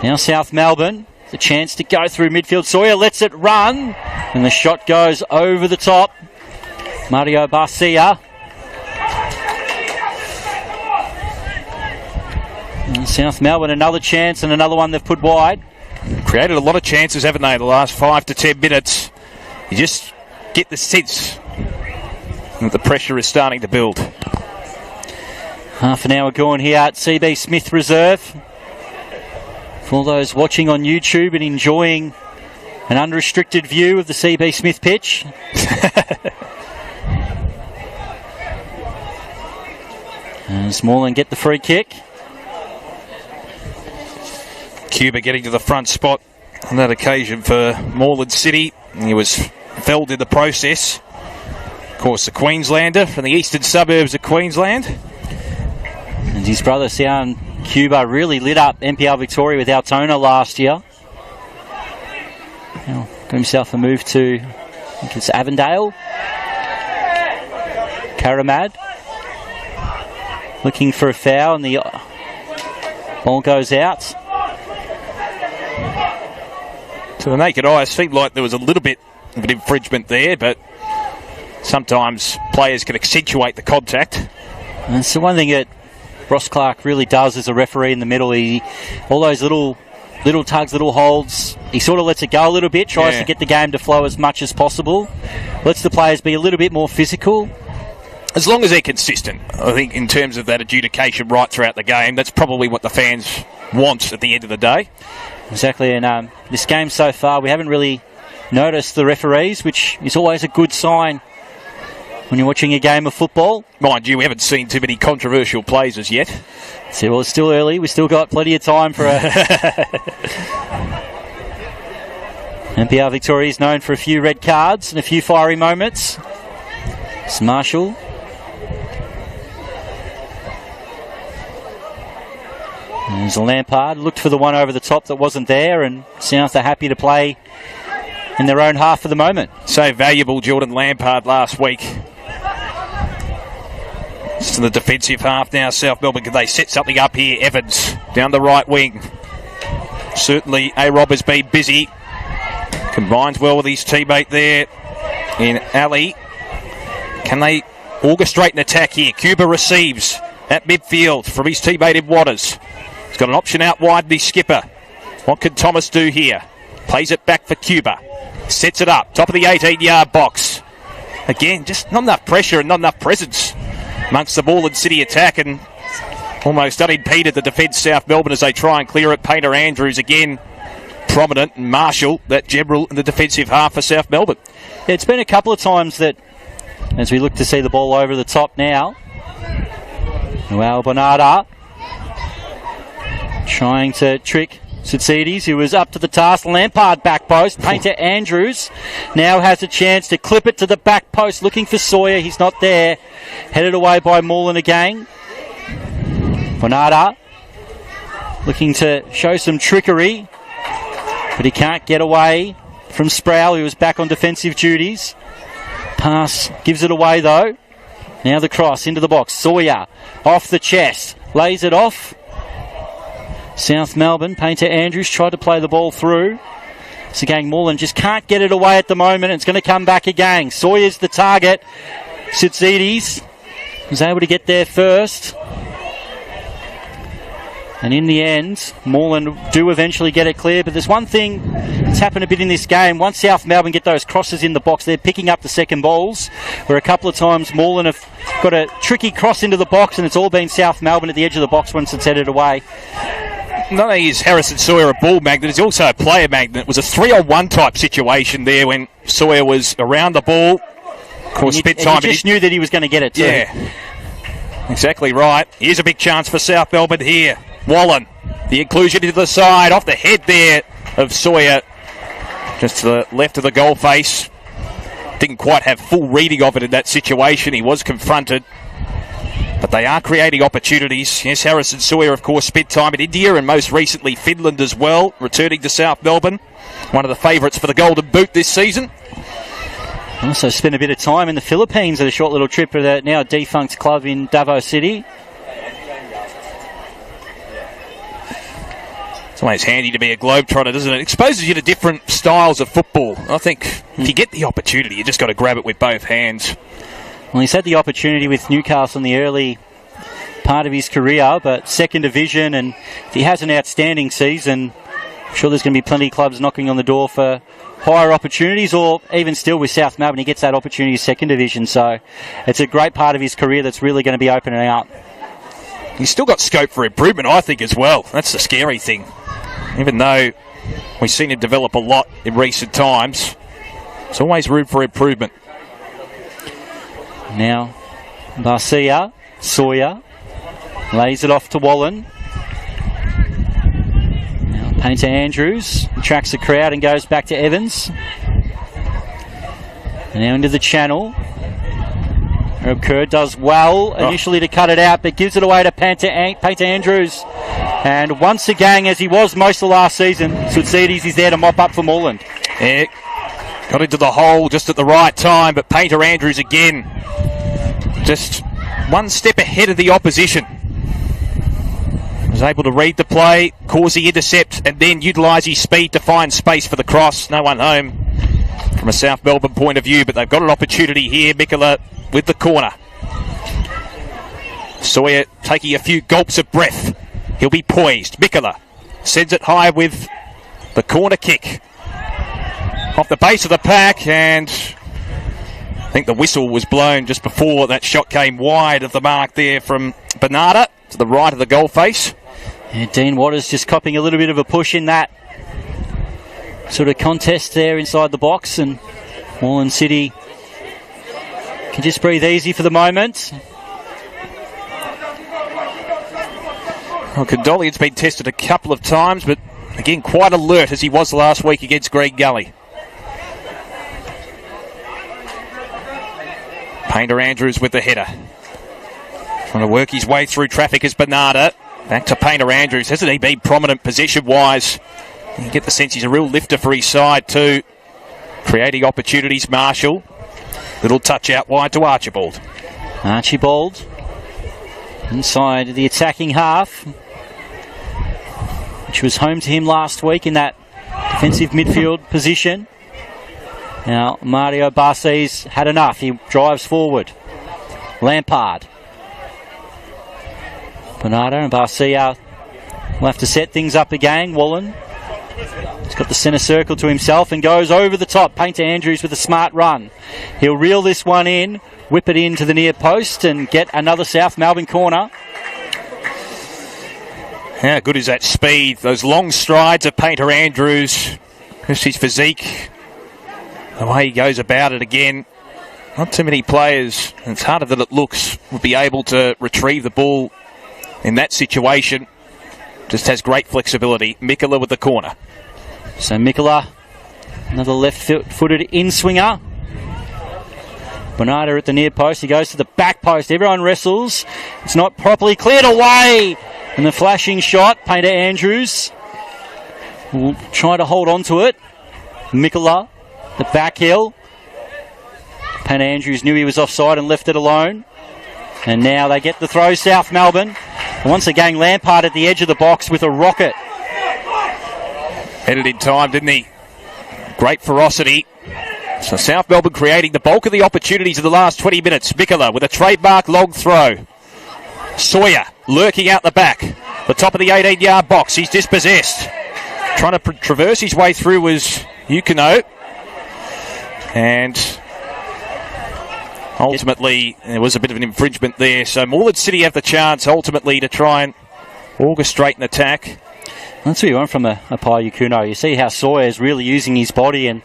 Speaker 4: Now South Melbourne, the chance to go through midfield. Sawyer lets it run, and the shot goes over the top. Mario Barcia. And South Melbourne, another chance and another one they've put wide.
Speaker 1: Created a lot of chances, haven't they, the last 5 to 10 minutes. You just get the sense that the pressure is starting to build.
Speaker 4: Half an hour gone here at CB Smith Reserve. For all those watching on YouTube and enjoying an unrestricted view of the CB Smith pitch. As Moreland get the free kick.
Speaker 1: Cuba getting to the front spot on that occasion for Moreland City. He was felled in the process. Of course, the Queenslander from the eastern suburbs of Queensland.
Speaker 4: And his brother, Sian Cuba, really lit up NPL Victoria with Altona last year. Now, got himself a move to, I think it's Avondale. Karamad. Looking for a foul, and the ball goes out.
Speaker 1: To the naked eye, it seemed like there was a little bit of an infringement there, but sometimes players can accentuate the contact.
Speaker 4: And it's the one thing that Ross Clark really does as a referee in the middle. All those little tugs, little holds, he sort of lets it go a little bit, tries to get the game to flow as much as possible, lets the players be a little bit more physical.
Speaker 1: As long as they're consistent, I think, in terms of that adjudication right throughout the game, that's probably what the fans want at the end of the day.
Speaker 4: Exactly, and this game so far, we haven't really noticed the referees, which is always a good sign when you're watching a game of football.
Speaker 1: Mind you, we haven't seen too many controversial plays as yet.
Speaker 4: So, well, it's still early. We've still got plenty of time for a... NPL Victoria is known for a few red cards and a few fiery moments. It's Marshall. There's a Lampard. Looked for the one over the top that wasn't there, and South are happy to play in their own half for the moment.
Speaker 1: So valuable, Jordan Lampard, last week. It's to the defensive half now, South Melbourne. Can they set something up here? Evans down the right wing. Certainly A-Rob has been busy. Combines well with his teammate there in Ali. Can they orchestrate an attack here? Cuba receives at midfield from his teammate in Waters. He's got an option out wide in his skipper. What can Thomas do here? Plays it back for Cuba. Sets it up. Top of the 18-yard box. Again, just not enough pressure and not enough presence amongst the Moreland City attack, and almost unimpeded the defence South Melbourne as they try and clear it. Painter Andrews again prominent, and Marshall, that general in the defensive half for South Melbourne.
Speaker 4: Yeah, it's been a couple of times that, as we look to see the ball over the top now, Noel Bonada trying to trick Tsitsides, who was up to the task. Lampard back post. Painter Andrews now has a chance to clip it to the back post, looking for Sawyer. He's not there. Headed away by Moreland again. Bonada looking to show some trickery, but he can't get away from Sproul, who was back on defensive duties. Pass gives it away though. Now the cross into the box. Sawyer off the chest, lays it off. South Melbourne, Painter Andrews tried to play the ball through. So again, Moreland just can't get it away at the moment. It's going to come back again. Sawyer's the target. Tsitsides was able to get there first. And in the end, Moreland do eventually get it clear. But there's one thing that's happened a bit in this game. Once South Melbourne get those crosses in the box, they're picking up the second balls. Where a couple of times Moreland have got a tricky cross into the box, and it's all been South Melbourne at the edge of the box once it's headed away.
Speaker 1: Not only is Harrison Sawyer a ball magnet, he's also a player magnet. It was a 3-on-1 type situation there when Sawyer was around the ball. Of course, spent time.
Speaker 4: He just knew that he was going to get it too.
Speaker 1: Yeah, exactly right. Here's a big chance for South Melbourne here. Wallen, the inclusion into the side, off the head there of Sawyer. Just to the left of the goal face. Didn't quite have full reading of it in that situation. He was confronted. But they are creating opportunities. Yes, Harrison Sawyer, of course, spent time in India and most recently Finland as well, returning to South Melbourne. One of the favourites for the Golden Boot this season.
Speaker 4: Also spent a bit of time in the Philippines at a short little trip at a now defunct club in Davao City.
Speaker 1: It's always handy to be a globetrotter, doesn't it? It exposes you to different styles of football. I think if you get the opportunity, you just got to grab it with both hands.
Speaker 4: Well, he's had the opportunity with Newcastle in the early part of his career, but second division, and if he has an outstanding season, I'm sure there's going to be plenty of clubs knocking on the door for higher opportunities, or even still with South Melbourne, he gets that opportunity in second division. So it's a great part of his career that's really going to be opening up.
Speaker 1: He's still got scope for improvement, I think, as well. That's the scary thing. Even though we've seen him develop a lot in recent times, there's always room for improvement.
Speaker 4: Now, Garcia, Sawyer, lays it off to Wallen. Now, Painter Andrews tracks the crowd and goes back to Evans. And now into the channel. Herb Kerr does well initially to cut it out, but gives it away to Painter Andrews. And once again, as he was most of the last season, Tsitsides is there to mop up for Moreland.
Speaker 1: Yeah, got into the hole just at the right time, but Painter Andrews again, just one step ahead of the opposition. Was able to read the play, cause the intercept, and then utilise his speed to find space for the cross. No one home from a South Melbourne point of view, but they've got an opportunity here. Mikola with the corner. Sawyer taking a few gulps of breath. He'll be poised. Mikola sends it high with the corner kick. Off the base of the pack, and I think the whistle was blown just before that shot came wide of the mark there from Bernarda to the right of the goal face.
Speaker 4: Yeah, Dean Waters just copping a little bit of a push in that sort of contest there inside the box, and Moreland City can just breathe easy for the moment.
Speaker 1: Well, Condolian's been tested a couple of times, but again, quite alert as he was last week against Green Gully. Painter Andrews with the header. Trying to work his way through traffic as Bernarda. Back to Painter Andrews. Hasn't he been prominent possession-wise? You get the sense he's a real lifter for his side too. Creating opportunities, Marshall. Little touch out wide to Archibald.
Speaker 4: Archibald inside the attacking half, which was home to him last week in that defensive midfield position. Now Mario Barci's had enough. He drives forward. Lampard. Bernardo and Barcia will have to set things up again. Wallen. He's got the centre circle to himself and goes over the top. Painter Andrews with a smart run. He'll reel this one in, whip it into the near post and get another South Melbourne corner.
Speaker 1: How good is that speed? Those long strides of Painter Andrews. Just his physique. The way he goes about it again. Not too many players, and it's harder than it looks, would be able to retrieve the ball in that situation. Just has great flexibility. Mikola with the corner.
Speaker 4: So Mikola, another left-footed in-swinger. Bernardo at the near post. He goes to the back post. Everyone wrestles. It's not properly cleared away. And the flashing shot. Painter Andrews will try to hold on to it. Mikola, the back heel. Painter Andrews knew he was offside and left it alone. And now they get the throw, South Melbourne. And once again, Lampard at the edge of the box with a rocket.
Speaker 1: Headed in time, didn't he? Great ferocity. So South Melbourne creating the bulk of the opportunities of the last 20 minutes. Mikola with a trademark long throw. Sawyer lurking out the back. The top of the 18-yard box. He's dispossessed. Trying to traverse his way through was Yukino. And ultimately, there was a bit of an infringement there. So Moreland City have the chance ultimately to try and orchestrate an attack.
Speaker 4: That's what you want from a Pai Yukuno. You see how Sawyer's really using his body and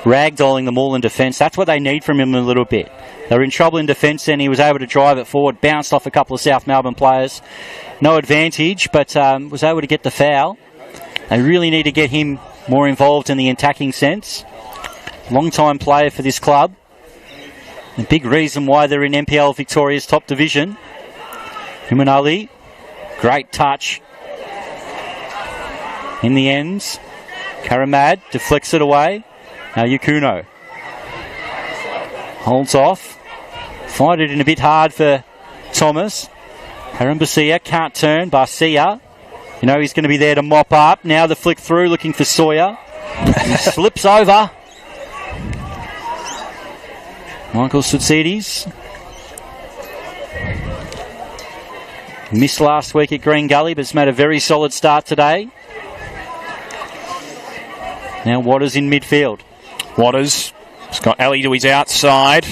Speaker 4: ragdolling the Moreland defence. That's what they need from him a little bit. They were in trouble in defence and he was able to drive it forward, bounced off a couple of South Melbourne players. No advantage, but was able to get the foul. They really need to get him more involved in the attacking sense. Long-time player for this club. A big reason why they're in NPL Victoria's top division. Humanali, great touch. In the ends, Karamad deflects it away. Now Yukuno holds off. Find it in a bit hard for Thomas. Harambasia can't turn. Barcia, you know he's going to be there to mop up. Now the flick through looking for Sawyer. He slips over. Michael Sutsides. Missed last week at Green Gully, but has made a very solid start today. Now Waters in midfield.
Speaker 1: Waters has got Ali to his outside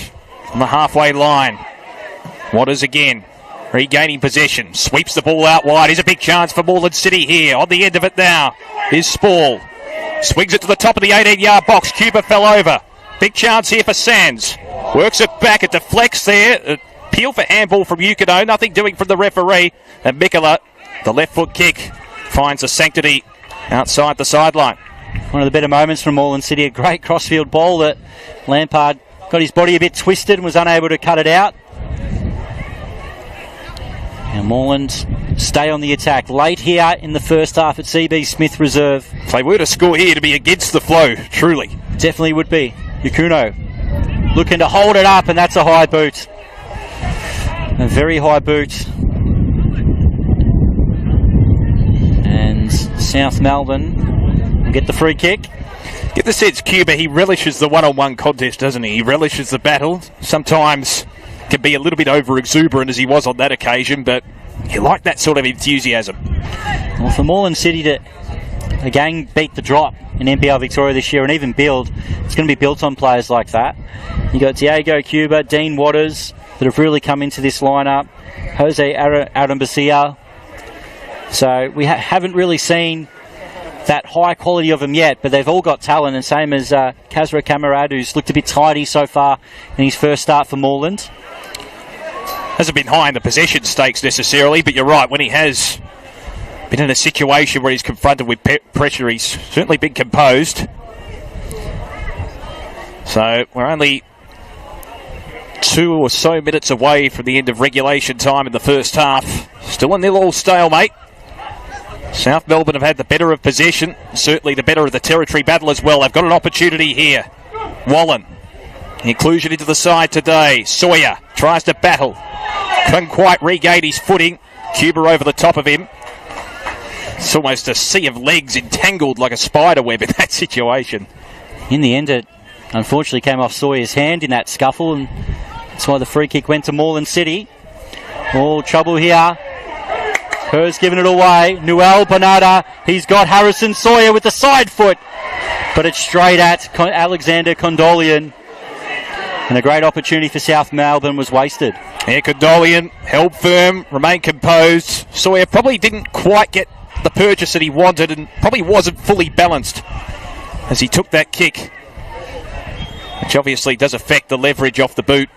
Speaker 1: on the halfway line. Waters again, regaining possession. Sweeps the ball out wide. Here's a big chance for Moreland City here. On the end of it now is Spall. Swings it to the top of the 18-yard box. Cuba fell over. Big chance here for Sands. Works it back. It deflects there. Appeal for handball from Yukino. Nothing doing from the referee. And Mikola, the left foot kick, finds a sanctity outside the sideline.
Speaker 4: One of the better moments from Moreland City. A great crossfield ball that Lampard got his body a bit twisted and was unable to cut it out. Now Moreland stay on the attack. Late here in the first half at CB Smith Reserve.
Speaker 1: If they were to score here, to be against the flow, truly.
Speaker 4: Definitely would be. Yukuno looking to hold it up, and that's a high boot. A very high boot. And South Melbourne will get the free kick.
Speaker 1: Get the sense, Cuba, he relishes the one-on-one contest, doesn't he? He relishes the battle. Sometimes can be a little bit over-exuberant as he was on that occasion, but you like that sort of enthusiasm.
Speaker 4: Well, for Moreland City to again beat the drop in NPL Victoria this year and even build, it's going to be built on players like that. You got Diego Cuba, Dean Waters that have really come into this lineup, Jose Arambacia. So we haven't really seen that high quality of them yet, but they've all got talent, and same as Kazra Kamarad, who's looked a bit tidy so far in his first start for Moreland.
Speaker 1: Hasn't been high in the possession stakes necessarily, but you're right, when he has been in a situation where he's confronted with pressure, he's certainly been composed. So we're only 2 or so minutes away from the end of regulation time in the first half. Still a 0-0 stalemate. South Melbourne have had the better of possession, certainly the better of the territory battle as well. They've got an opportunity here. Wallen, inclusion into the side today. Sawyer tries to battle. Couldn't quite regain his footing. Cuba over the top of him. It's almost a sea of legs entangled like a spider web in that situation.
Speaker 4: In the end, it unfortunately came off Sawyer's hand in that scuffle, and that's why the free kick went to Moreland City. All trouble here. Kerr's giving it away. Noel Bernarda. He's got Harrison Sawyer with the side foot, but it's straight at Alexander Condolian. And a great opportunity for South Melbourne was wasted.
Speaker 1: Yeah, Condolian held firm, remained composed. Sawyer probably didn't quite get the purchase that he wanted, and probably wasn't fully balanced as he took that kick, which obviously does affect the leverage off the boot.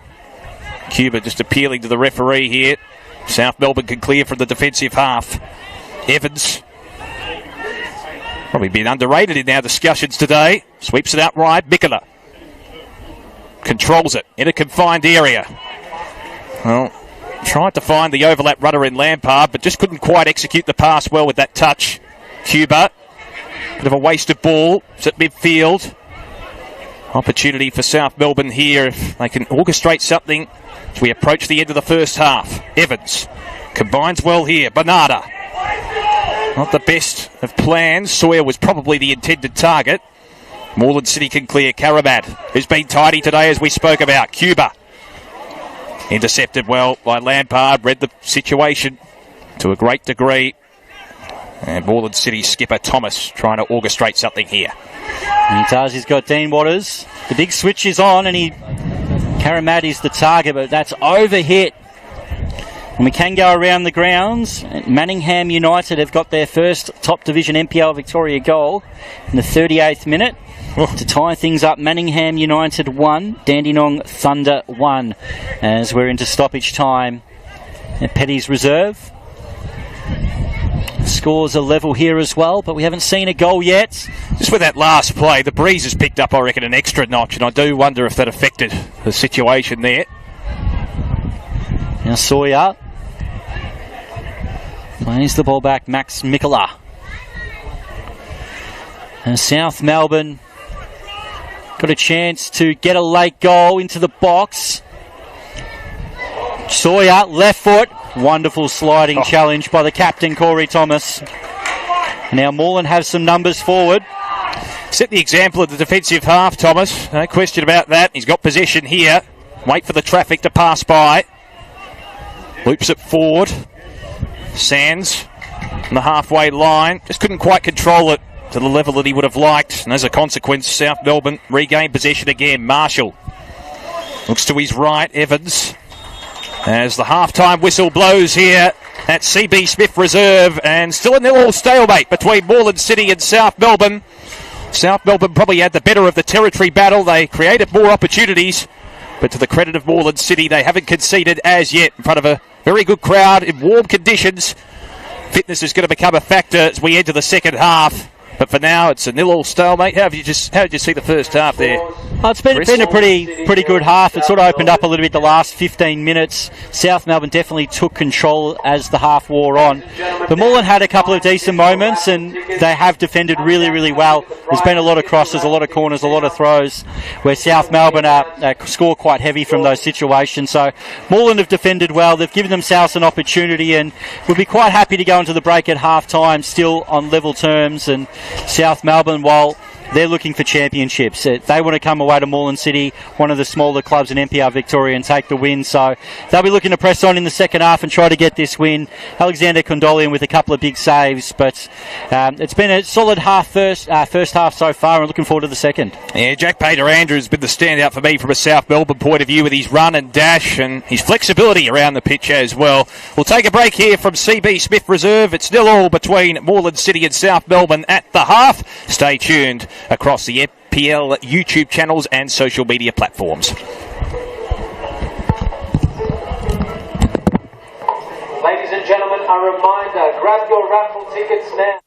Speaker 1: Cuba just appealing to the referee here. South Melbourne can clear from the defensive half. Evans, probably been underrated in our discussions today. Sweeps it out wide. Mikula controls it in a confined area. Well, tried to find the overlap runner in Lampard, but just couldn't quite execute the pass well with that touch. Cuba, bit of a wasted ball. It's at midfield. Opportunity for South Melbourne here if they can orchestrate something as we approach the end of the first half. Evans combines well here. Bernarda, not the best of plans. Sawyer was probably the intended target. Moreland City can clear. Karamat, who's been tidy today as we spoke about. Cuba, intercepted well by Lampard, read the situation to a great degree. And Moreland City skipper Thomas trying to orchestrate something here.
Speaker 4: And he does. He's got Dean Waters. The big switch is on, and Karamat is the target, but that's overhit. And we can go around the grounds. Manningham United have got their first top division NPL Victoria goal in the 38th minute. To tie things up, Manningham United 1, Dandenong Thunder 1, as we're into stoppage time at Petty's Reserve. Scores are level here as well, but we haven't seen a goal yet.
Speaker 1: Just with that last play, the breeze has picked up, I reckon, an extra notch, and I do wonder if that affected the situation there.
Speaker 4: Now Sawyer plays the ball back, Max Mikula. And South Melbourne got a chance to get a late goal into the box. Sawyer, left foot. Wonderful sliding challenge by the captain, Corey Thomas. Now Moreland have some numbers forward.
Speaker 1: Set the example of the defensive half, Thomas. No question about that. He's got possession here. Wait for the traffic to pass by. Loops it forward. Sands on the halfway line. Just couldn't quite control it to the level that he would have liked. And as a consequence, South Melbourne regain possession again. Marshall looks to his right. Evans, as the half-time whistle blows here at CB Smith Reserve, and still a 0-0 stalemate between Moreland City and South Melbourne. South Melbourne probably had the better of the territory battle. They created more opportunities, but to the credit of Moreland City, they haven't conceded as yet in front of a very good crowd in warm conditions. Fitness is going to become a factor as we enter the second half. But for now, it's a 0-0 stalemate. How did you see the first half there?
Speaker 4: Oh, it's been a pretty good half. It sort of opened up a little bit the last 15 minutes. South Melbourne definitely took control as the half wore on. But Moreland had a couple of decent moments, and they have defended really, really well. There's been a lot of crosses, a lot of corners, a lot of throws, where South Melbourne score quite heavy from those situations. So Moreland have defended well. They've given themselves an opportunity, and would be quite happy to go into the break at half time still on level terms. And South Melbourne, while they're looking for championships. They want to come away to Moreland City, one of the smaller clubs in NPL Victoria, and take the win. So they'll be looking to press on in the second half and try to get this win. Alexander Condolian with a couple of big saves, but it's been a solid first half so far, and looking forward to the second.
Speaker 1: Yeah, Jack Pater Andrews has been the standout for me from a South Melbourne point of view with his run and dash and his flexibility around the pitch as well. We'll take a break here from CB Smith Reserve. It's still all between Moreland City and South Melbourne at the half. Stay tuned across the NPL YouTube channels and social media platforms.
Speaker 3: Ladies and gentlemen, a reminder, grab your raffle tickets now.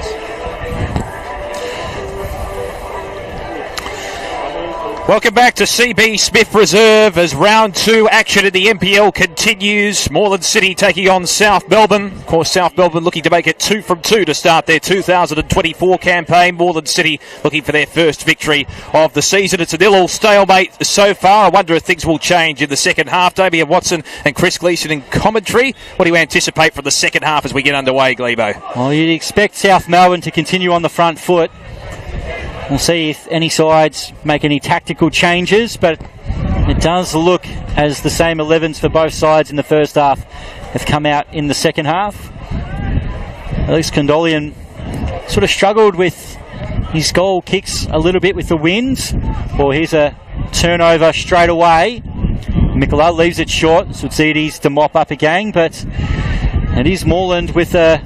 Speaker 2: boys.
Speaker 1: Welcome back to CB Smith Reserve as round 2 action in the NPL continues. Moreland City taking on South Melbourne. Of course, South Melbourne looking to make it 2 from 2 to start their 2024 campaign. Moreland City looking for their first victory of the season. It's a 0-0 stalemate so far. I wonder if things will change in the second half. Damian Watson and Chris Gleeson in commentary. What do you anticipate from the second half as we get underway, Glebo?
Speaker 4: Well, you'd expect South Melbourne to continue on the front foot. We'll see if any sides make any tactical changes, but it does look as the same 11s for both sides in the first half have come out in the second half. At least Condolian sort of struggled with his goal kicks a little bit with the wins. Well, here's a turnover straight away. Mikola leaves it short. Sutsides to mop up again, but it is Moreland with a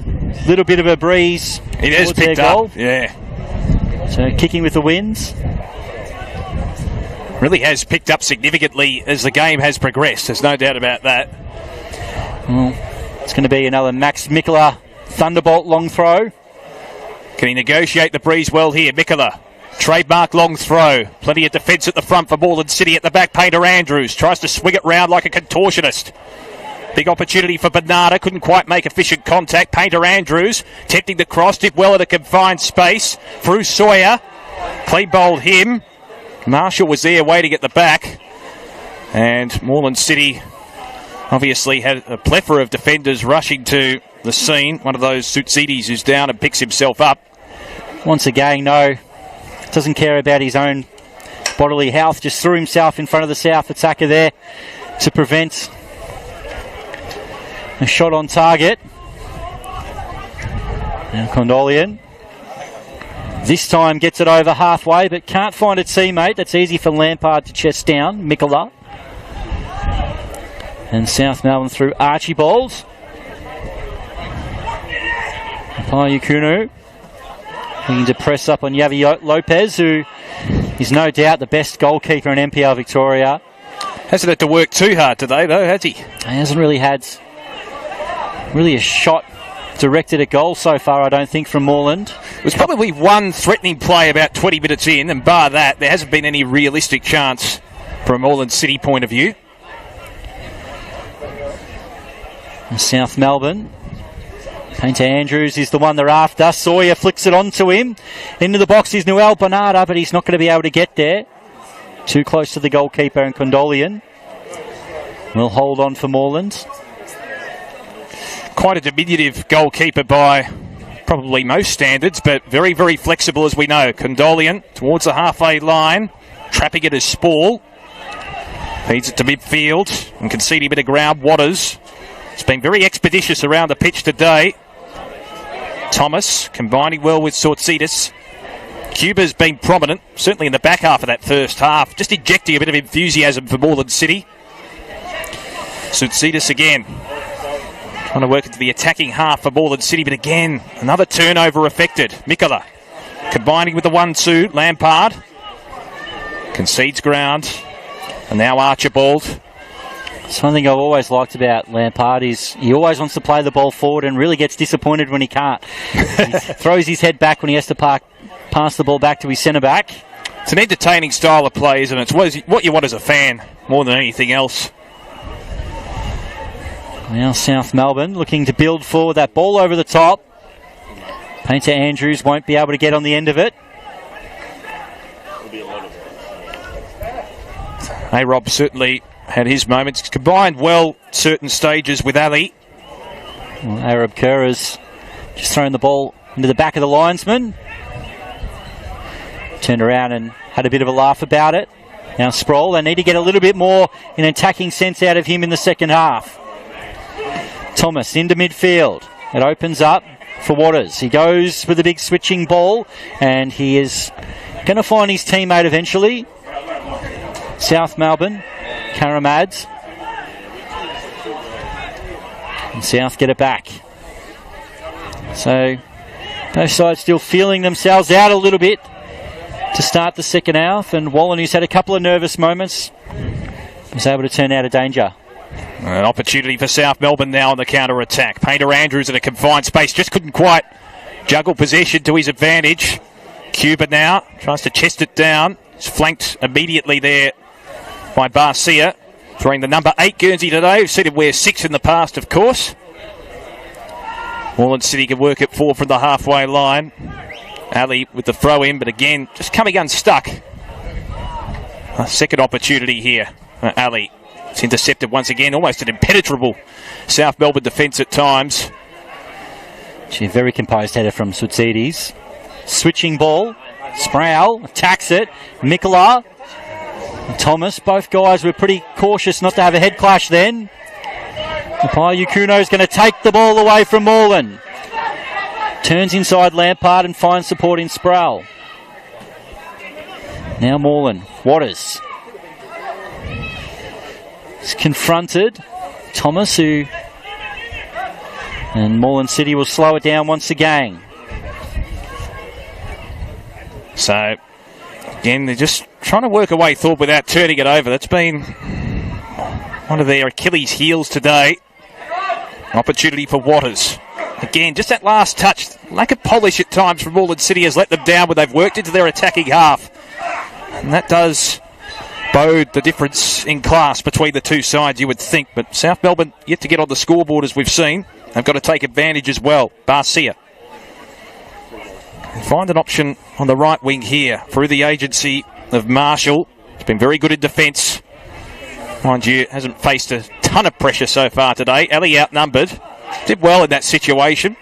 Speaker 4: little bit of a breeze.
Speaker 1: It has picked up, yeah.
Speaker 4: So kicking with the wins.
Speaker 1: Really has picked up significantly as the game has progressed. There's no doubt about that.
Speaker 4: Well, it's going to be another Max Mikola thunderbolt long throw.
Speaker 1: Can he negotiate the breeze well here? Mikola, trademark long throw. Plenty of defence at the front for Moreland City. At the back, Painter Andrews tries to swing it round like a contortionist. Big opportunity for Bernarda. Couldn't quite make efficient contact. Painter Andrews tempting the cross. Did well in a confined space. Through Sawyer. Clean bowled him. Marshall was there waiting at the back. And Moreland City obviously had a plethora of defenders rushing to the scene. One of those, Sutsides, who's down and picks himself up.
Speaker 4: Once again, no, doesn't care about his own bodily health. Just threw himself in front of the South attacker there to prevent a shot on target. Now Condolian this time gets it over halfway, but can't find its teammate. That's easy for Lampard to chest down. Mikola. And South Melbourne through Archibald. Payukunu looking to press up on Yavi Lopez, who is no doubt the best goalkeeper in NPL Victoria.
Speaker 1: Hasn't had to work too hard today, though, has he?
Speaker 4: He hasn't really had a shot directed at goal so far, I don't think, from Moreland.
Speaker 1: It was probably one threatening play about 20 minutes in, and bar that, there hasn't been any realistic chance from a Moreland City point of view.
Speaker 4: South Melbourne. Painter Andrews is the one they're after. Sawyer flicks it onto him. Into the box is Noel Bernarda, but he's not going to be able to get there. Too close to the goalkeeper, and Condolian will hold on for Moreland.
Speaker 1: Quite a diminutive goalkeeper by probably most standards, but very, very flexible as we know. Condolian towards the halfway line, trapping it as Spall. Feeds it to midfield and conceding a bit of ground. Waters. It's been very expeditious around the pitch today. Thomas combining well with Sortsidis. Cuba's been prominent, certainly in the back half of that first half, just injecting a bit of enthusiasm for Moreland City. Sortsidis again. Trying to work into the attacking half for Moreland City, but again, another turnover affected. Mikola combining with the 1-2. Lampard concedes ground. And now Archibald.
Speaker 4: Something I've always liked about Lampard is he always wants to play the ball forward and really gets disappointed when he can't. He throws his head back when he has to pass the ball back to his centre-back.
Speaker 1: It's an entertaining style of play, isn't it? It's what you want as a fan more than anything else.
Speaker 4: Now South Melbourne looking to build forward, that ball over the top. Painter Andrews won't be able to get on the end of it.
Speaker 1: Rob certainly had his moments. Combined well certain stages with Ali.
Speaker 4: Well, Arab Kerr has just thrown the ball into the back of the linesman. Turned around and had a bit of a laugh about it. Now Sproul, they need to get a little bit more in attacking sense out of him in the second half. Thomas into midfield. It opens up for Waters. He goes with a big switching ball, and he is going to find his teammate eventually. South Melbourne, Karamads. And South get it back. So both sides still feeling themselves out a little bit to start the second half, and Wallen, who's had a couple of nervous moments, was able to turn out of danger.
Speaker 1: An opportunity for South Melbourne now on the counter-attack. Painter Andrews in a confined space just couldn't quite juggle possession to his advantage. Cuba now tries to chest it down. He's flanked immediately there by Barcia, throwing the number 8 Guernsey today. We've seen him wear 6 in the past, of course. Moreland City can work at 4 from the halfway line. Ali with the throw in, but again, just coming unstuck. A second opportunity here. Ali, it's intercepted once again, almost an impenetrable South Melbourne defence at times.
Speaker 4: Gee, very composed header from Sutsides. Switching ball. Sproul attacks it. Mikola and Thomas, both guys were pretty cautious not to have a head clash then. Yukuno is going to take the ball away from Moreland. Turns inside Lampard and finds support in Sproul. Now Moreland. Waters is confronted. Thomas, and Moreland City will slow it down once again.
Speaker 1: So, again, they're just trying to work away thought without turning it over. That's been one of their Achilles' heels today. Opportunity for Waters. Again, just that last touch, lack of polish at times from Moreland City has let them down when they've worked into their attacking half. And that does bode the difference in class between the two sides, you would think. But South Melbourne yet to get on the scoreboard, as we've seen. They've got to take advantage as well. Barcia. Find an option on the right wing here through the agency of Marshall. He's been very good in defence. Mind you, hasn't faced a ton of pressure so far today. Ali outnumbered. Did well in that situation.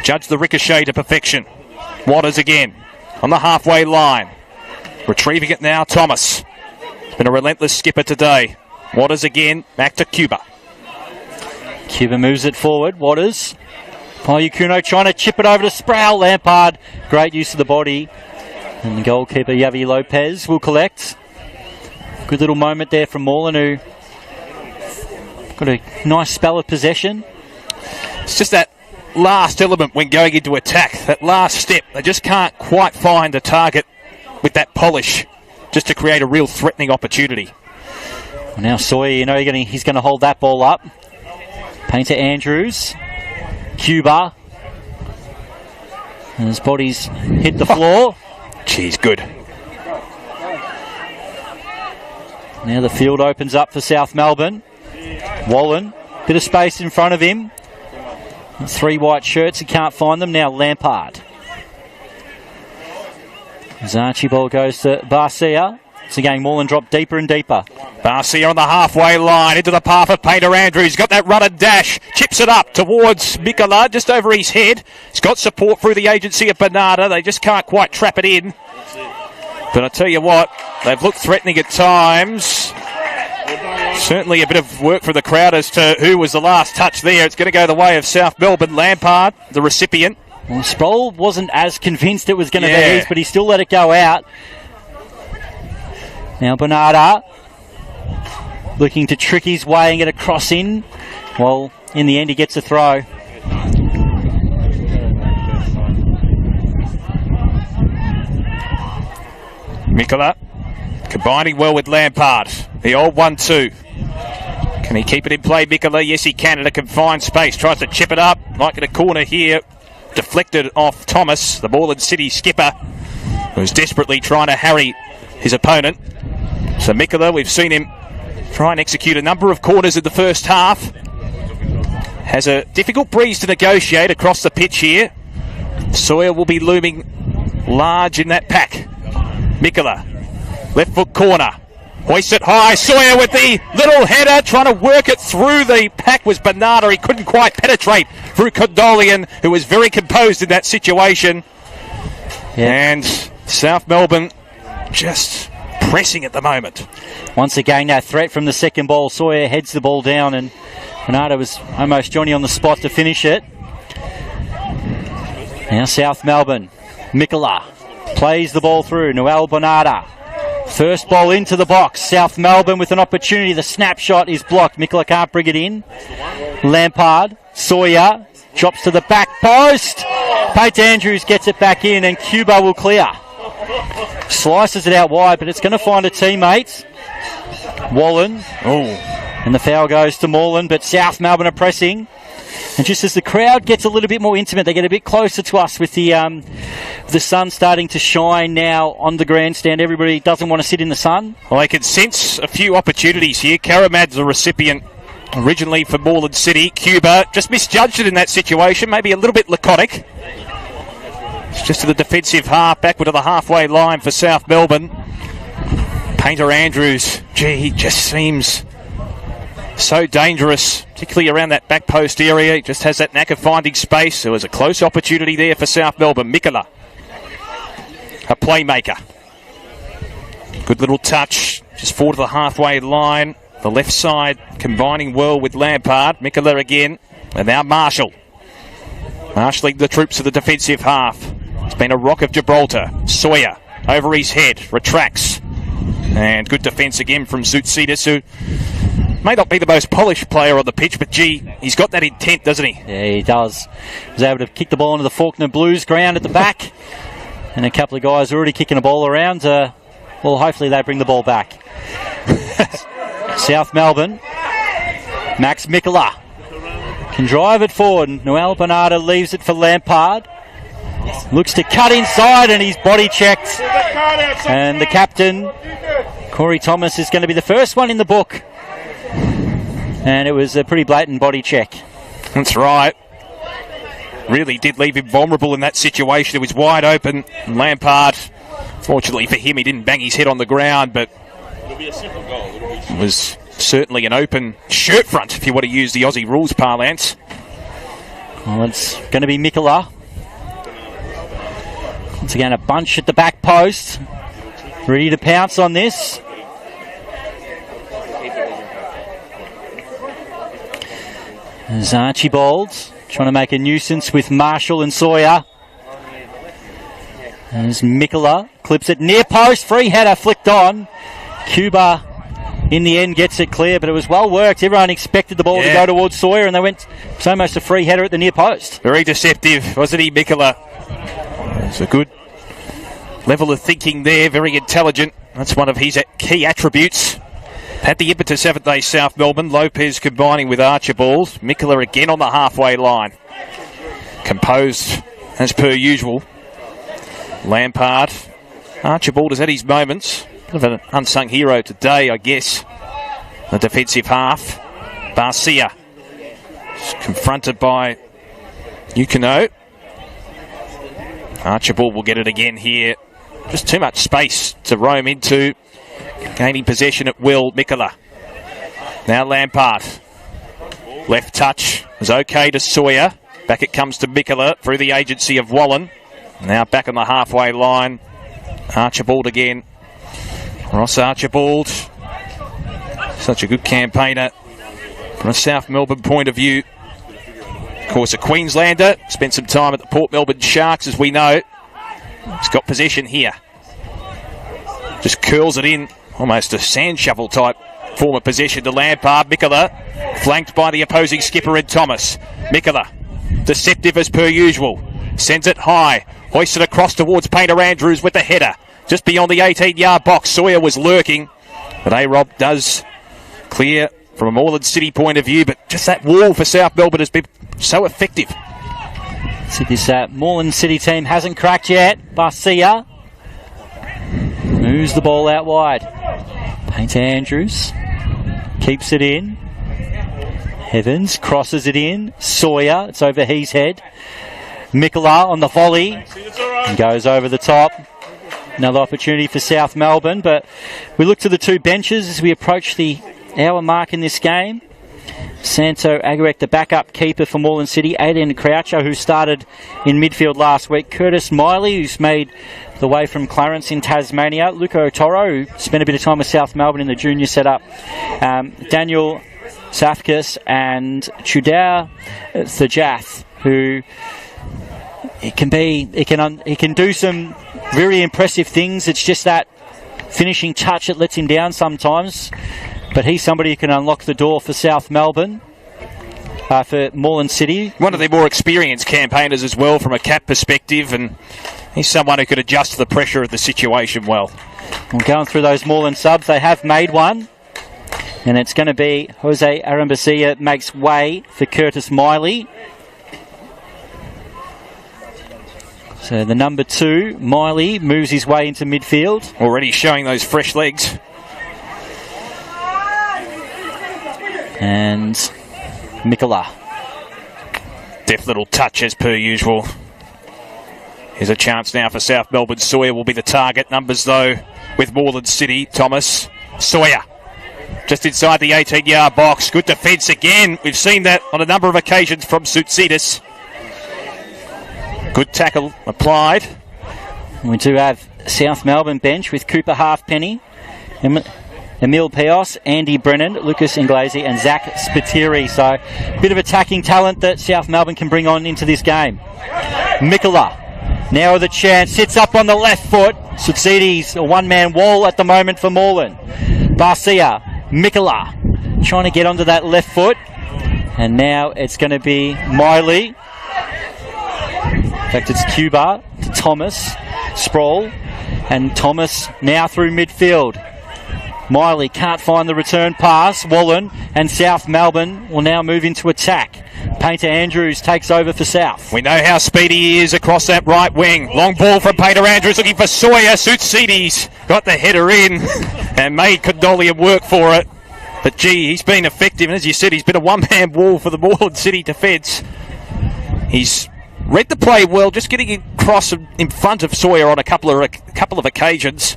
Speaker 1: Judged the ricochet to perfection. Waters again on the halfway line. Retrieving it now, Thomas. He's been a relentless skipper today. Waters again, back to Cuba.
Speaker 4: Cuba moves it forward. Waters. Yukuno trying to chip it over to Sproul. Lampard, great use of the body. And the goalkeeper, Yavi Lopez, will collect. Good little moment there from Moreland, who got a nice spell of possession.
Speaker 1: It's just that last element when going into attack. That last step. They just can't quite find a target with that polish just to create a real threatening opportunity.
Speaker 4: Well, now Sawyer, he's going to hold that ball up. Painter Andrews. Cuba. And his body's hit the floor.
Speaker 1: Geez, good.
Speaker 4: Now the field opens up for South Melbourne. Wallen, bit of space in front of him. 3 white shirts, he can't find them. Now Lampard. As Archibald goes to Barcia. So again, Moreland dropped deeper and deeper.
Speaker 1: Barcia on the halfway line, into the path of Painter Andrews. Got that run and dash. Chips it up towards Mikola, just over his head. He's got support through the agency of Bernarda. They just can't quite trap it in. But I tell you what, they've looked threatening at times. Certainly a bit of work for the crowd as to who was the last touch there. It's going to go the way of South Melbourne. Lampard, the recipient.
Speaker 4: Well, Sproul wasn't as convinced it was going to be his, but he still let it go out. Now Bernarda looking to trick his way and get a cross in. Well, in the end he gets a throw.
Speaker 1: Mikola combining well with Lampard. The old 1-2. Can he keep it in play, Mikola? Yes, he can in a confined space. Tries to chip it up. Might get a corner here. Deflected off Thomas, the Moreland City skipper, who's desperately trying to harry his opponent. So Mikola, we've seen him try and execute a number of corners in the first half. Has a difficult breeze to negotiate across the pitch here. Sawyer will be looming large in that pack. Mikola, left foot corner. Hoists it high. Sawyer with the little header, trying to work it through the pack was Bernarda. He couldn't quite penetrate through Condolian, who was very composed in that situation. Yeah. And South Melbourne just pressing at the moment.
Speaker 4: Once again, that threat from the second ball. Sawyer heads the ball down, and Bernarda was almost Johnny on the spot to finish it. Now South Melbourne. Mikola plays the ball through. Noel Bernarda. First ball into the box. South Melbourne with an opportunity. The snapshot is blocked. Mikola can't bring it in. Lampard. Sawyer drops to the back post. Painter Andrews gets it back in, and Cuba will clear. Slices it out wide, but it's going to find a teammate. Wallen. And the foul goes to Moreland, but South Melbourne are pressing. And just as the crowd gets a little bit more intimate, they get a bit closer to us with the sun starting to shine now on the grandstand. Everybody doesn't want to sit in the sun.
Speaker 1: Well, I can sense a few opportunities here. Karamad's the recipient originally for Moreland City. Cuba just misjudged it in that situation, maybe a little bit laconic. It's just to the defensive half, backward to the halfway line for South Melbourne. Painter Andrews, gee, he just seems so dangerous, particularly around that back post area. He just has that knack of finding space. There was a close opportunity there for South Melbourne. Mikola, a playmaker. Good little touch, just forward to the halfway line. The left side combining well with Lampard. Mikola again, and now Marshall. Marshalling the troops to the defensive half. It's been a rock of Gibraltar. Sawyer over his head, retracts. And good defence again from Zoutsidas, who may not be the most polished player on the pitch, but gee, he's got that intent, doesn't he?
Speaker 4: Yeah, he does. He was able to kick the ball into the Faulkner Blues ground at the back. And a couple of guys already kicking the ball around. Well, hopefully they bring the ball back. South Melbourne. Max Mikola can drive it forward. Noel Bernardo leaves it for Lampard. Looks to cut inside and he's body checked. And the captain, Corey Thomas, is going to be the first one in the book. And it was a pretty blatant body check.
Speaker 1: That's right. Really did leave him vulnerable in that situation. It was wide open. Lampard, fortunately for him, he didn't bang his head on the ground, but it was certainly an open shirt front, if you want to use the Aussie rules parlance.
Speaker 4: Well, it's going to be Mikola. Once again, a bunch at the back post. Ready to pounce on this. There's Archibald trying to make a nuisance with Marshall and Sawyer. There's Mikola, clips it near post, free header flicked on. Cuba in the end gets it clear, but it was well worked. Everyone expected the ball to go towards Sawyer, and it's almost a free header at the near post.
Speaker 1: Very deceptive, wasn't he, Mikola? It's a good level of thinking there, very intelligent. That's one of his key attributes. Had the impetus, haven't they, South Melbourne? Lopez combining with Archibald. Mikola again on the halfway line. Composed as per usual. Lampard. Archibald has had his moments. Bit of an unsung hero today, I guess. The defensive half. Barcia. Confronted by Yukino. Archibald will get it again here. Just too much space to roam into. Gaining possession at will, Mikola. Now Lampard. Left touch was okay to Sawyer. Back it comes to Mikola through the agency of Wallen. Now back on the halfway line. Archibald again. Ross Archibald. Such a good campaigner from a South Melbourne point of view. Of course, a Queenslander. Spent some time at the Port Melbourne Sharks, as we know. He's got possession here. Just curls it in. Almost a sand shovel type form of possession to Lampard. Mikola flanked by the opposing skipper and Thomas. Mikola, deceptive as per usual. Sends it high. Hoists it across towards Painter Andrews with the header. Just beyond the 18-yard box. Sawyer was lurking. But A-Rob does clear from a Moreland City point of view. But just that wall for South Melbourne has been so effective.
Speaker 4: So this Moreland City team hasn't cracked yet. Barcia moves the ball out wide. Painter Andrews keeps it in. Evans crosses it in. Sawyer, it's over his head. Mikola on the volley. And goes over the top. Another opportunity for South Melbourne, but we look to the two benches as we approach the hour mark in this game. Santo Aguirre, the backup keeper for Moreland City. Aiden Croucher, who started in midfield last week. Curtis Miley, who's made the way from Clarence in Tasmania. Luca Otoro, who spent a bit of time with South Melbourne in the junior setup. Daniel Safkas and Chudau Thajath, who he can do some very impressive things. It's just that finishing touch that lets him down sometimes. But he's somebody who can unlock the door for South Melbourne, for Moreland City.
Speaker 1: One of their more experienced campaigners as well from a cap perspective, and he's someone who could adjust to the pressure of the situation well.
Speaker 4: Well, going through those Moreland subs, they have made one. And it's going to be Jose Arambasilla makes way for Curtis Miley. So the number 2, Miley, moves his way into midfield.
Speaker 1: Already showing those fresh legs.
Speaker 4: And Mikola.
Speaker 1: Deft little touch as per usual. Here's a chance now for South Melbourne. Sawyer will be the target. Numbers though with Moreland City. Thomas. Sawyer. Just inside the 18-yard box. Good defence again. We've seen that on a number of occasions from Soutsidis. Good tackle applied.
Speaker 4: We do have South Melbourne bench with Cooper Halfpenny, Emil Pios, Andy Brennan, Lucas Inglesi and Zach Spiteri. So a bit of attacking talent that South Melbourne can bring on into this game. Mikola, now with a chance, sits up on the left foot. Soutsidis, a one-man wall at the moment for Moreland. Barcia, Mikola, trying to get onto that left foot. And now it's going to be Miley. In fact, it's Cuba to Thomas, Sproul, and Thomas now through midfield. Miley can't find the return pass. Wallen and South Melbourne will now move into attack. Painter Andrews takes over for South.
Speaker 1: We know how speedy he is across that right wing. Long ball from Painter Andrews looking for Sawyer. Soutsidis got the header in and made Condolian work for it. But gee, he's been effective, and as you said, he's been a one-man wall for the Moreland City defence. He's read the play well, just getting across in front of Sawyer on a couple of occasions.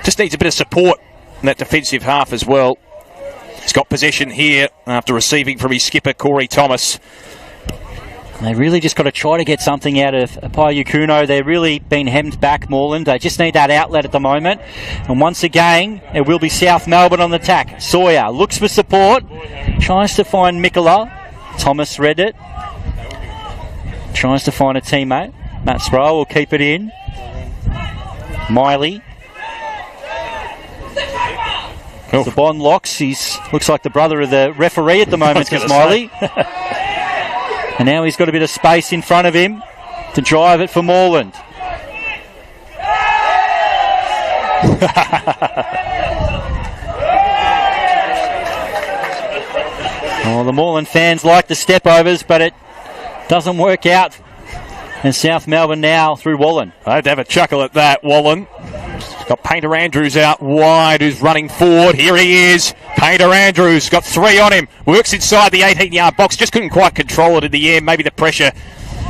Speaker 1: Just needs a bit of support in that defensive half as well. He's got possession here after receiving from his skipper, Corey Thomas.
Speaker 4: They really just got to try to get something out of Payukuno. They've really been hemmed back, Moreland. They just need that outlet at the moment. And once again, it will be South Melbourne on the attack. Sawyer looks for support, tries to find Mikola. Thomas read it. Tries to find a teammate. Matt Sproul will keep it in. Miley.
Speaker 1: Oh.
Speaker 4: The Bond locks. He's looks like the brother of the referee at the moment, is Miley. And now he's got a bit of space in front of him to drive it for Moreland. Oh, the Moreland fans like the step overs, but it doesn't work out. And South Melbourne now through Wallen.
Speaker 1: I'd have a chuckle at that, Wallen. Got Painter Andrews out wide, who's running forward. Here he is. Painter Andrews got 3 on him. Works inside the 18-yard box. Just couldn't quite control it in the air. Maybe the pressure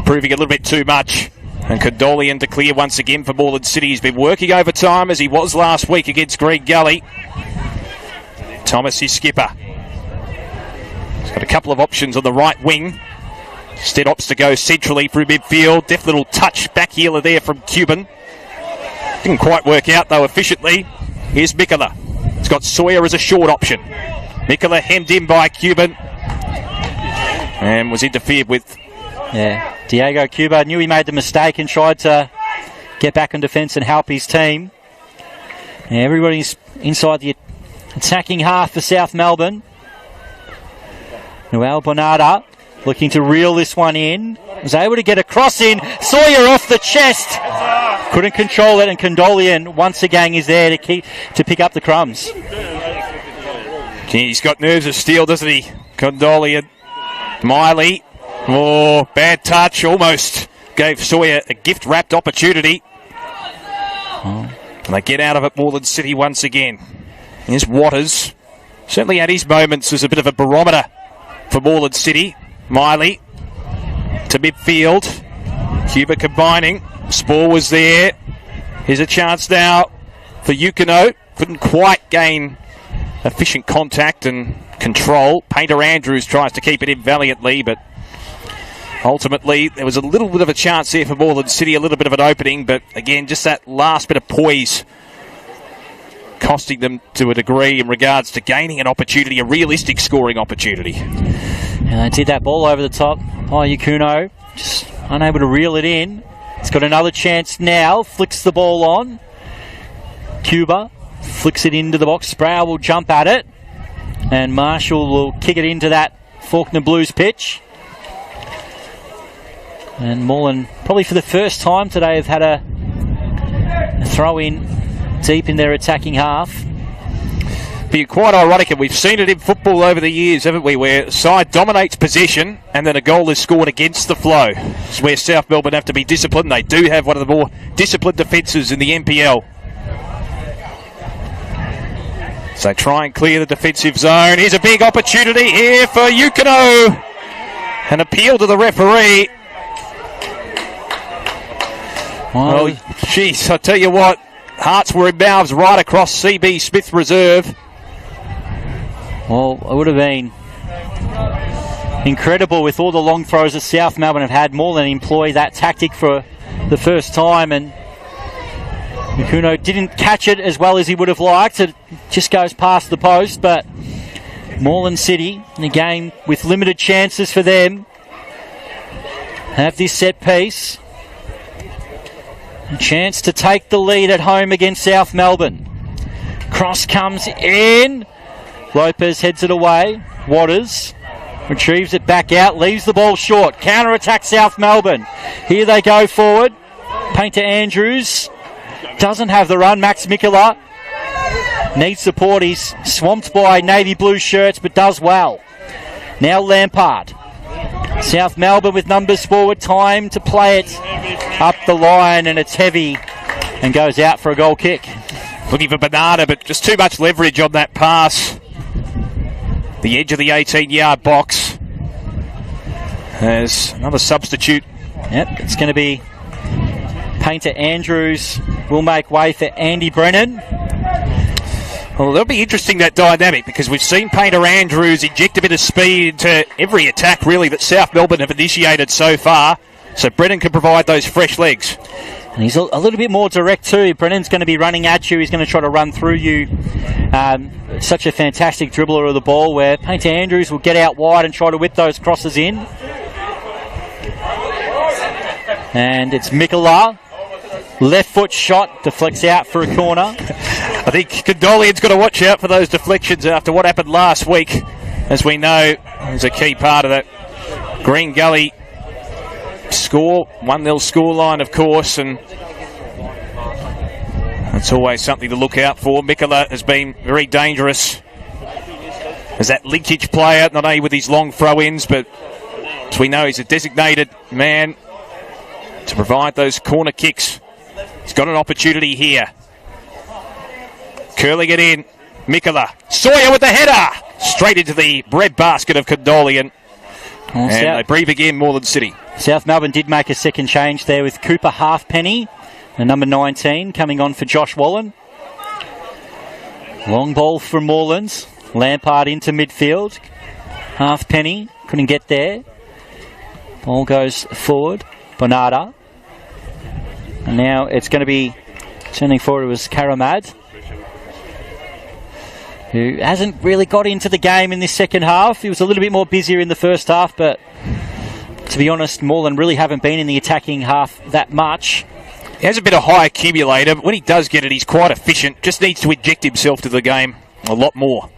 Speaker 1: proving a little bit too much. And Condolian to clear once again for Moreland City. He's been working overtime as he was last week against Green Gully. Thomas, his skipper. He's got a couple of options on the right wing. Instead opts to go centrally through midfield. Deft little touch back heeler there from Cuban. Didn't quite work out though efficiently. Here's Mikola. He's got Sawyer as a short option. Mikola hemmed in by Cuban and was interfered with.
Speaker 4: Yeah, Diego Cuba knew he made the mistake and tried to get back on defence and help his team. And everybody's inside the attacking half for South Melbourne. Noel Bonada looking to reel this one in. Was able to get a cross in. Sawyer off the chest. Couldn't control it, and Condolian once again is there to pick up the crumbs.
Speaker 1: He's got nerves of steel, doesn't he? Condolian. Miley. Oh, bad touch. Almost gave Sawyer a gift-wrapped opportunity. And they get out of it, Moreland City once again. Here's Waters. Certainly had his moments as a bit of a barometer for Moreland City. Miley to midfield. Cuba combining. Spore was there. Here's a chance now for Yukino. Couldn't quite gain efficient contact and control. Painter Andrews tries to keep it in valiantly, but ultimately there was a little bit of a chance there for Moreland City, a little bit of an opening, but again, just that last bit of poise costing them to a degree in regards to gaining an opportunity, a realistic scoring opportunity.
Speaker 4: And they did that ball over the top. Yukuno just unable to reel it in. He's got another chance now. Flicks the ball on. Cuba flicks it into the box. Sproul will jump at it. And Marshall will kick it into that Faulkner Blues pitch. And Moreland, probably for the first time today, have had a throw in deep in their attacking half.
Speaker 1: be quite ironic, and we've seen it in football over the years, haven't we, where side dominates possession and then a goal is scored against the flow. It's where South Melbourne have to be disciplined. They do have one of the more disciplined defences in the NPL. So try and clear the defensive zone. Here's a big opportunity here for Yukino. An appeal to the referee. Well, jeez, I tell you what, hearts were in mouths right across CB Smith Reserve.
Speaker 4: Well, it would have been incredible with all the long throws that South Melbourne have had. Moreland employ that tactic for the first time, and Yukino didn't catch it as well as he would have liked. It just goes past the post, but Moreland City, in a game with limited chances for them, have this set piece. A chance to take the lead at home against South Melbourne. Cross comes in. Lopez heads it away. Waters retrieves it back out, leaves the ball short. Counter-attack South Melbourne. Here they go forward. Painter Andrews doesn't have the run. Max Mikula needs support. He's swamped by navy blue shirts, but does well. Now Lampard. South Melbourne with numbers forward. Time to play it up the line, and it's heavy and goes out for a goal kick.
Speaker 1: Looking for Bernardo, but just too much leverage on that pass. The edge of the 18-yard box. There's another substitute.
Speaker 4: Yep, it's going to be Painter Andrews will make way for Andy Brennan.
Speaker 1: Well, that'll be interesting, that dynamic, because we've seen Painter Andrews inject a bit of speed into every attack, really, that South Melbourne have initiated so far. So Brennan can provide those fresh legs.
Speaker 4: And he's a little bit more direct too. Brennan's going to be running at you. He's going to try to run through you. Such a fantastic dribbler of the ball, where Painter Andrews will get out wide and try to whip those crosses in. And it's Mikula. Left foot shot, deflects out for a corner.
Speaker 1: I think Condolian's got to watch out for those deflections after what happened last week. As we know, is a key part of that Green Gully score, 1-0 scoreline, of course, and that's always something to look out for. Mikula has been very dangerous as that linkage player, not only with his long throw-ins, but as we know, he's a designated man to provide those corner kicks. He's got an opportunity here. Curling it in. Mikula. Sawyer with the header. Straight into the bread basket of Condolian. And they breathe again, Moreland City.
Speaker 4: South Melbourne did make a second change there with Cooper Halfpenny, the number 19, coming on for Josh Wallen. Long ball from Moreland. Lampard into midfield. Halfpenny couldn't get there. Ball goes forward. Bonada. And now it's going to be turning forward. It was Karamad, who hasn't really got into the game in this second half. He was a little bit more busier in the first half, but to be honest, Moreland really haven't been in the attacking half that much.
Speaker 1: He has a bit of high accumulator, but when he does get it, he's quite efficient. Just needs to inject himself to the game a lot more.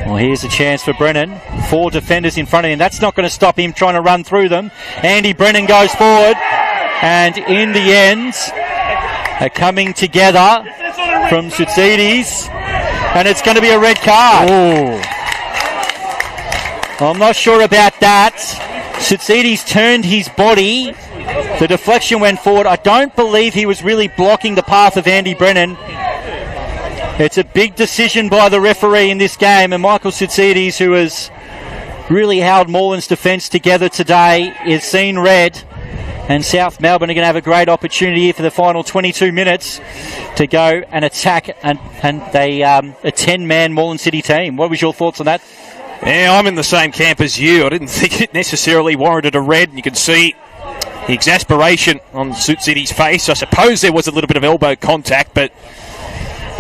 Speaker 4: Well, here's a chance for Brennan. 4 defenders in front of him. That's not going to stop him trying to run through them. Andy Brennan goes forward, and in the end, a coming together from Sutsides, and it's going to be a red card.
Speaker 1: Ooh.
Speaker 4: I'm not sure about that. Sutsides turned his body. The deflection went forward. I don't believe he was really blocking the path of Andy Brennan. It's a big decision by the referee in this game, and Michael Sutsides, who has really held Moreland's defence together today, is seen red. And South Melbourne are going to have a great opportunity here for the final 22 minutes to go and attack a 10-man Moreland City team. What was your thoughts on that?
Speaker 1: Yeah, I'm in the same camp as you. I didn't think it necessarily warranted a red. And you can see the exasperation on Sutsides' face. I suppose there was a little bit of elbow contact, but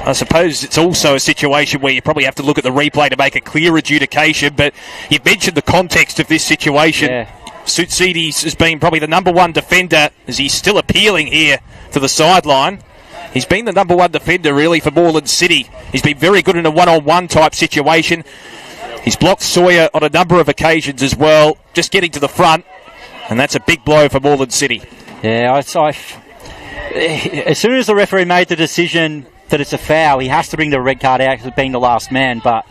Speaker 1: I suppose it's also a situation where you probably have to look at the replay to make a clear adjudication. But you've mentioned the context of this situation.
Speaker 4: Yeah.
Speaker 1: Sutsides has been probably the number one defender, as he's still appealing here to the sideline. He's been the number one defender, really, for Moreland City. He's been very good in a one-on-one type situation. He's blocked Sawyer on a number of occasions as well, just getting to the front, and that's a big blow for Moreland City.
Speaker 4: Yeah, as soon as the referee made the decision that it's a foul. He has to bring the red card out because of being the last man. But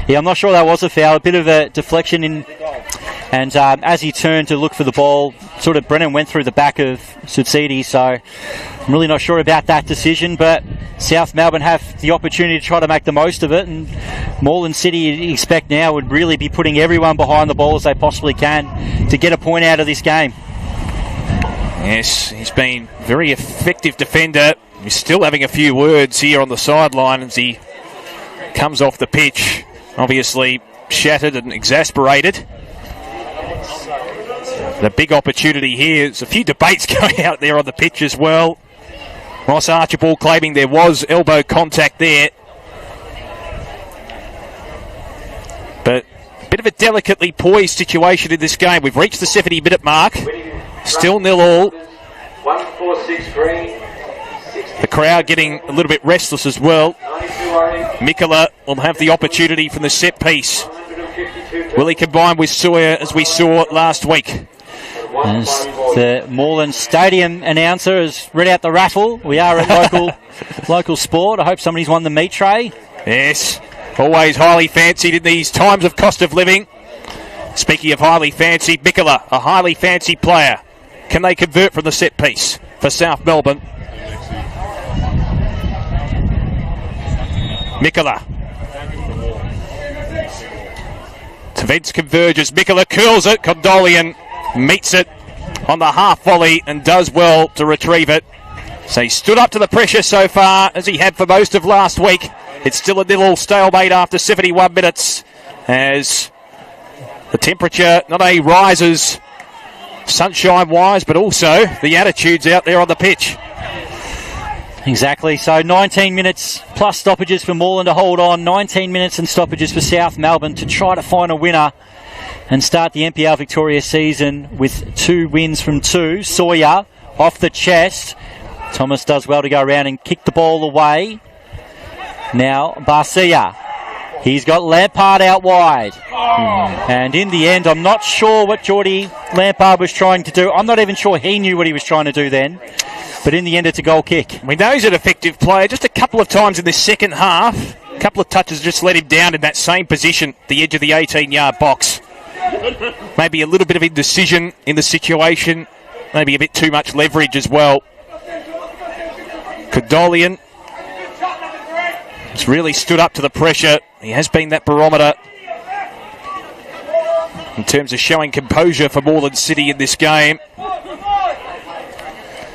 Speaker 4: yeah, I'm not sure that was a foul. A bit of a deflection in, and as he turned to look for the ball, sort of Brennan went through the back of Sutsidi. So I'm really not sure about that decision. But South Melbourne have the opportunity to try to make the most of it, and Moreland City, you expect now, would really be putting everyone behind the ball as they possibly can to get a point out of this game.
Speaker 1: Yes, he's been very effective defender. He's still having a few words here on the sideline as he comes off the pitch. Obviously shattered and exasperated. The big opportunity here. There's a few debates going out there on the pitch as well. Ross Archibald claiming there was elbow contact there. But a bit of a delicately poised situation in this game. We've reached the 70-minute mark. Still 0-0.
Speaker 3: 1-4-6 green.
Speaker 1: The crowd getting a little bit restless as well. Mikola will have the opportunity from the set piece. Will he combine with Sawyer as we saw last week?
Speaker 4: As the Moreland Stadium announcer has read out the raffle. We are at local sport. I hope somebody's won the meat tray.
Speaker 1: Yes, always highly fancied in these times of cost of living. Speaking of highly fancied, Mikola, a highly fancied player. Can they convert from the set piece for South Melbourne? Mikola. Events converges. Mikola curls it. Condolian meets it on the half volley and does well to retrieve it. So he stood up to the pressure so far, as he had for most of last week. It's still a little stalemate after 71 minutes as the temperature not only rises sunshine-wise, but also the attitudes out there on the pitch.
Speaker 4: Exactly. So 19 minutes plus stoppages for Moreland to hold on. 19 minutes and stoppages for South Melbourne to try to find a winner and start the NPL Victoria season with 2 wins from 2. Sawyer off the chest. Thomas does well to go around and kick the ball away. Now Barcia. He's got Lampard out wide. And in the end, I'm not sure what Geordie Lampard was trying to do. I'm not even sure he knew what he was trying to do then. But in the end, it's a goal kick.
Speaker 1: We know he's an effective player. Just a couple of times in the second half, a couple of touches just let him down in that same position, the edge of the 18-yard box. Maybe a little bit of indecision in the situation. Maybe a bit too much leverage as well. Condolian has really stood up to the pressure. He has been that barometer in terms of showing composure for Moreland City in this game.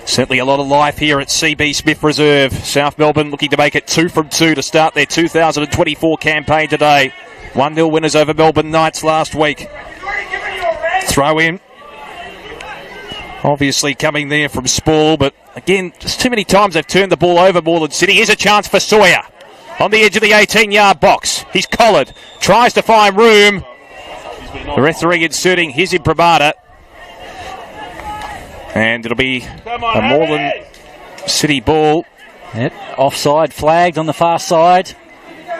Speaker 1: Certainly a lot of life here at CB Smith Reserve. South Melbourne looking to make it 2 from 2 to start their 2024 campaign today. 1-0 winners over Melbourne Knights last week. Throw in. Obviously coming there from Spall, but again, just too many times they've turned the ball over Moreland City. Here's a chance for Sawyer on the edge of the 18-yard box. He's collared, tries to find room. The referee inserting his imprimatur. And it'll be a Moreland City ball.
Speaker 4: Yep, offside flagged on the far side.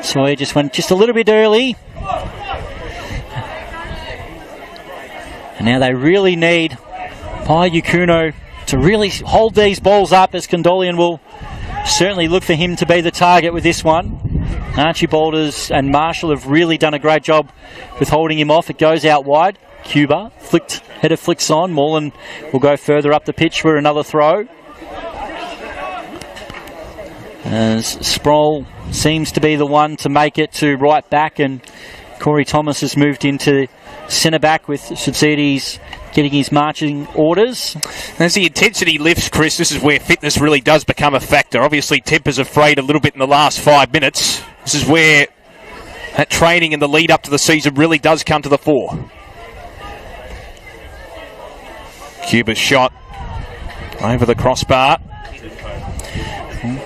Speaker 4: Sawyer just went just a little bit early. And now they really need Pai Yukuno to really hold these balls up, as Condolian will certainly look for him to be the target with this one. Archibald and Marshall have really done a great job with holding him off. It goes out wide. Cuba, header flicks on. Moreland will go further up the pitch for another throw. As Sproul seems to be the one to make it to right back, and Corey Thomas has moved into centre back with Sutsides getting his marching orders.
Speaker 1: As the intensity lifts, Chris, this is where fitness really does become a factor. Obviously, tempers have frayed a little bit in the last 5 minutes. This is where that training in the lead up to the season really does come to the fore. Cuba's shot over the crossbar.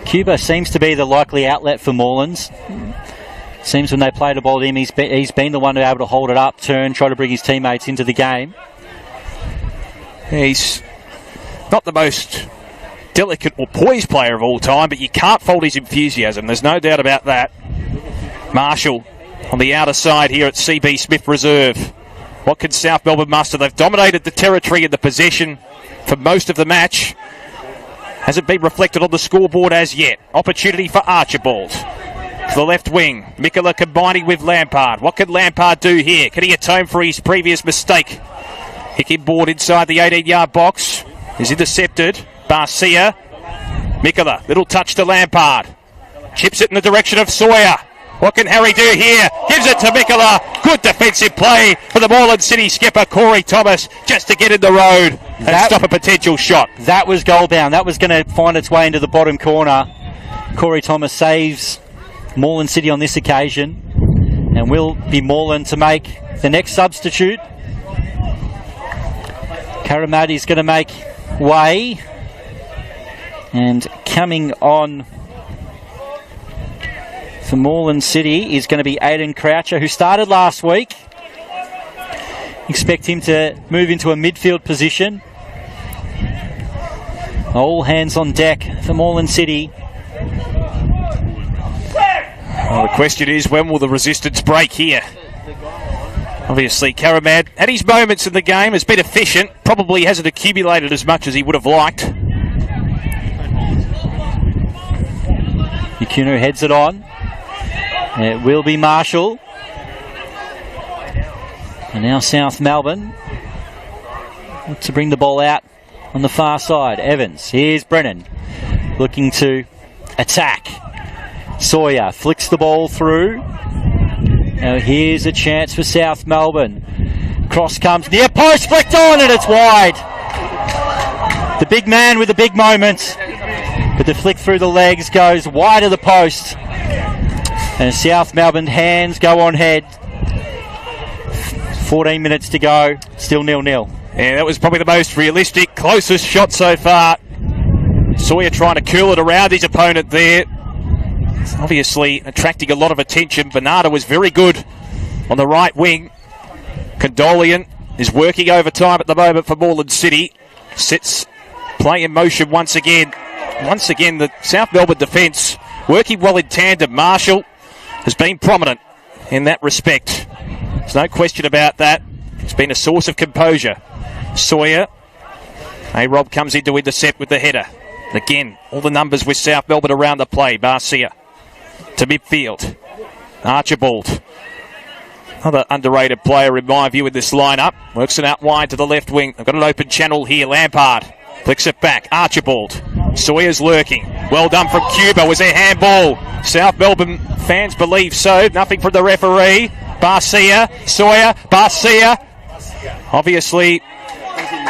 Speaker 4: Cuba seems to be the likely outlet for Morelands. Seems when they play the ball to him, he's been the one to be able to hold it up, turn, try to bring his teammates into the game.
Speaker 1: He's not the most delicate or poised player of all time, but you can't fault his enthusiasm. There's no doubt about that. Marshall on the outer side here at CB Smith Reserve. What can South Melbourne muster? They've dominated the territory and the possession for most of the match. Hasn't been reflected on the scoreboard as yet. Opportunity for Archibald. To the left wing. Mikola combining with Lampard. What can Lampard do here? Can he atone for his previous mistake? Kick inboard inside the 18-yard box. Is intercepted. Barcia. Mikola. Little touch to Lampard. Chips it in the direction of Sawyer. What can Harry do here? Gives it to Mikola. Good defensive play for the Moreland City skipper, Corey Thomas, just to get in the road and stop a potential shot.
Speaker 4: That was goal bound. That was going to find its way into the bottom corner. Corey Thomas saves Moreland City on this occasion, and will be Moreland to make the next substitute. Karamati's going to make way, and coming on for Moreland City is going to be Aidan Croucher, who started last week. Expect him to move into a midfield position. All hands on deck for Moreland City.
Speaker 1: Well, the question is, when will the resistance break here? Obviously, Karamat had his moments in the game, has been efficient, probably hasn't accumulated as much as he would have liked.
Speaker 4: Yakuno heads it on. It will be Marshall. And now South Melbourne to bring the ball out on the far side. Evans. Here's Brennan looking to attack. Sawyer flicks the ball through. Now here's a chance for South Melbourne. Cross comes near post, flicked on, and it's wide. The big man with the big moment. But the flick through the legs goes wide of the post. And South Melbourne hands go on head. 14 minutes to go. Still 0-0.
Speaker 1: Yeah, that was probably the most realistic, closest shot so far. Sawyer trying to curl it around his opponent there. Obviously attracting a lot of attention. Bernardo was very good on the right wing. Condolian is working overtime at the moment for Moreland City. Sets play in motion once again. Once again, the South Melbourne defence working well in tandem. Marshall has been prominent in that respect. There's no question about that. It's been a source of composure. Sawyer. A-Rob comes in to intercept with the header. Again, all the numbers with South Melbourne around the play. Barcia to midfield. Archibald. Another underrated player in my view in this lineup. Works it out wide to the left wing. They've got an open channel here. Lampard flicks it back. Archibald. Sawyer's lurking. Well done from Cuba. Was there handball? South Melbourne fans believe so. Nothing from the referee. Barcia. Sawyer. Barcia. Obviously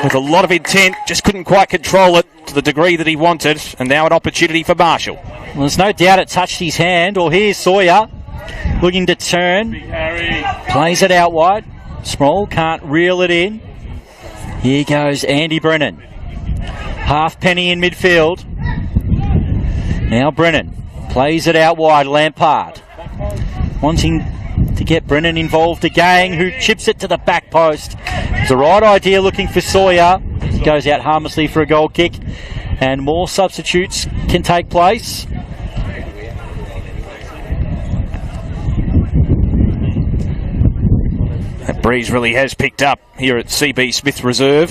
Speaker 1: with a lot of intent. Just couldn't quite control it to the degree that he wanted. And now an opportunity for Marshall.
Speaker 4: Well, there's no doubt it touched his hand. Or here's Sawyer looking to turn. Plays it out wide. Small can't reel it in. Here goes Andy Brennan. Halfpenny in midfield. Now Brennan plays it out wide. Lampard wanting to get Brennan involved again, who chips it to the back post. It's the right idea, looking for Sawyer. He goes out harmlessly for a goal kick, and more substitutes can take place.
Speaker 1: That breeze really has picked up here at CB Smith Reserve.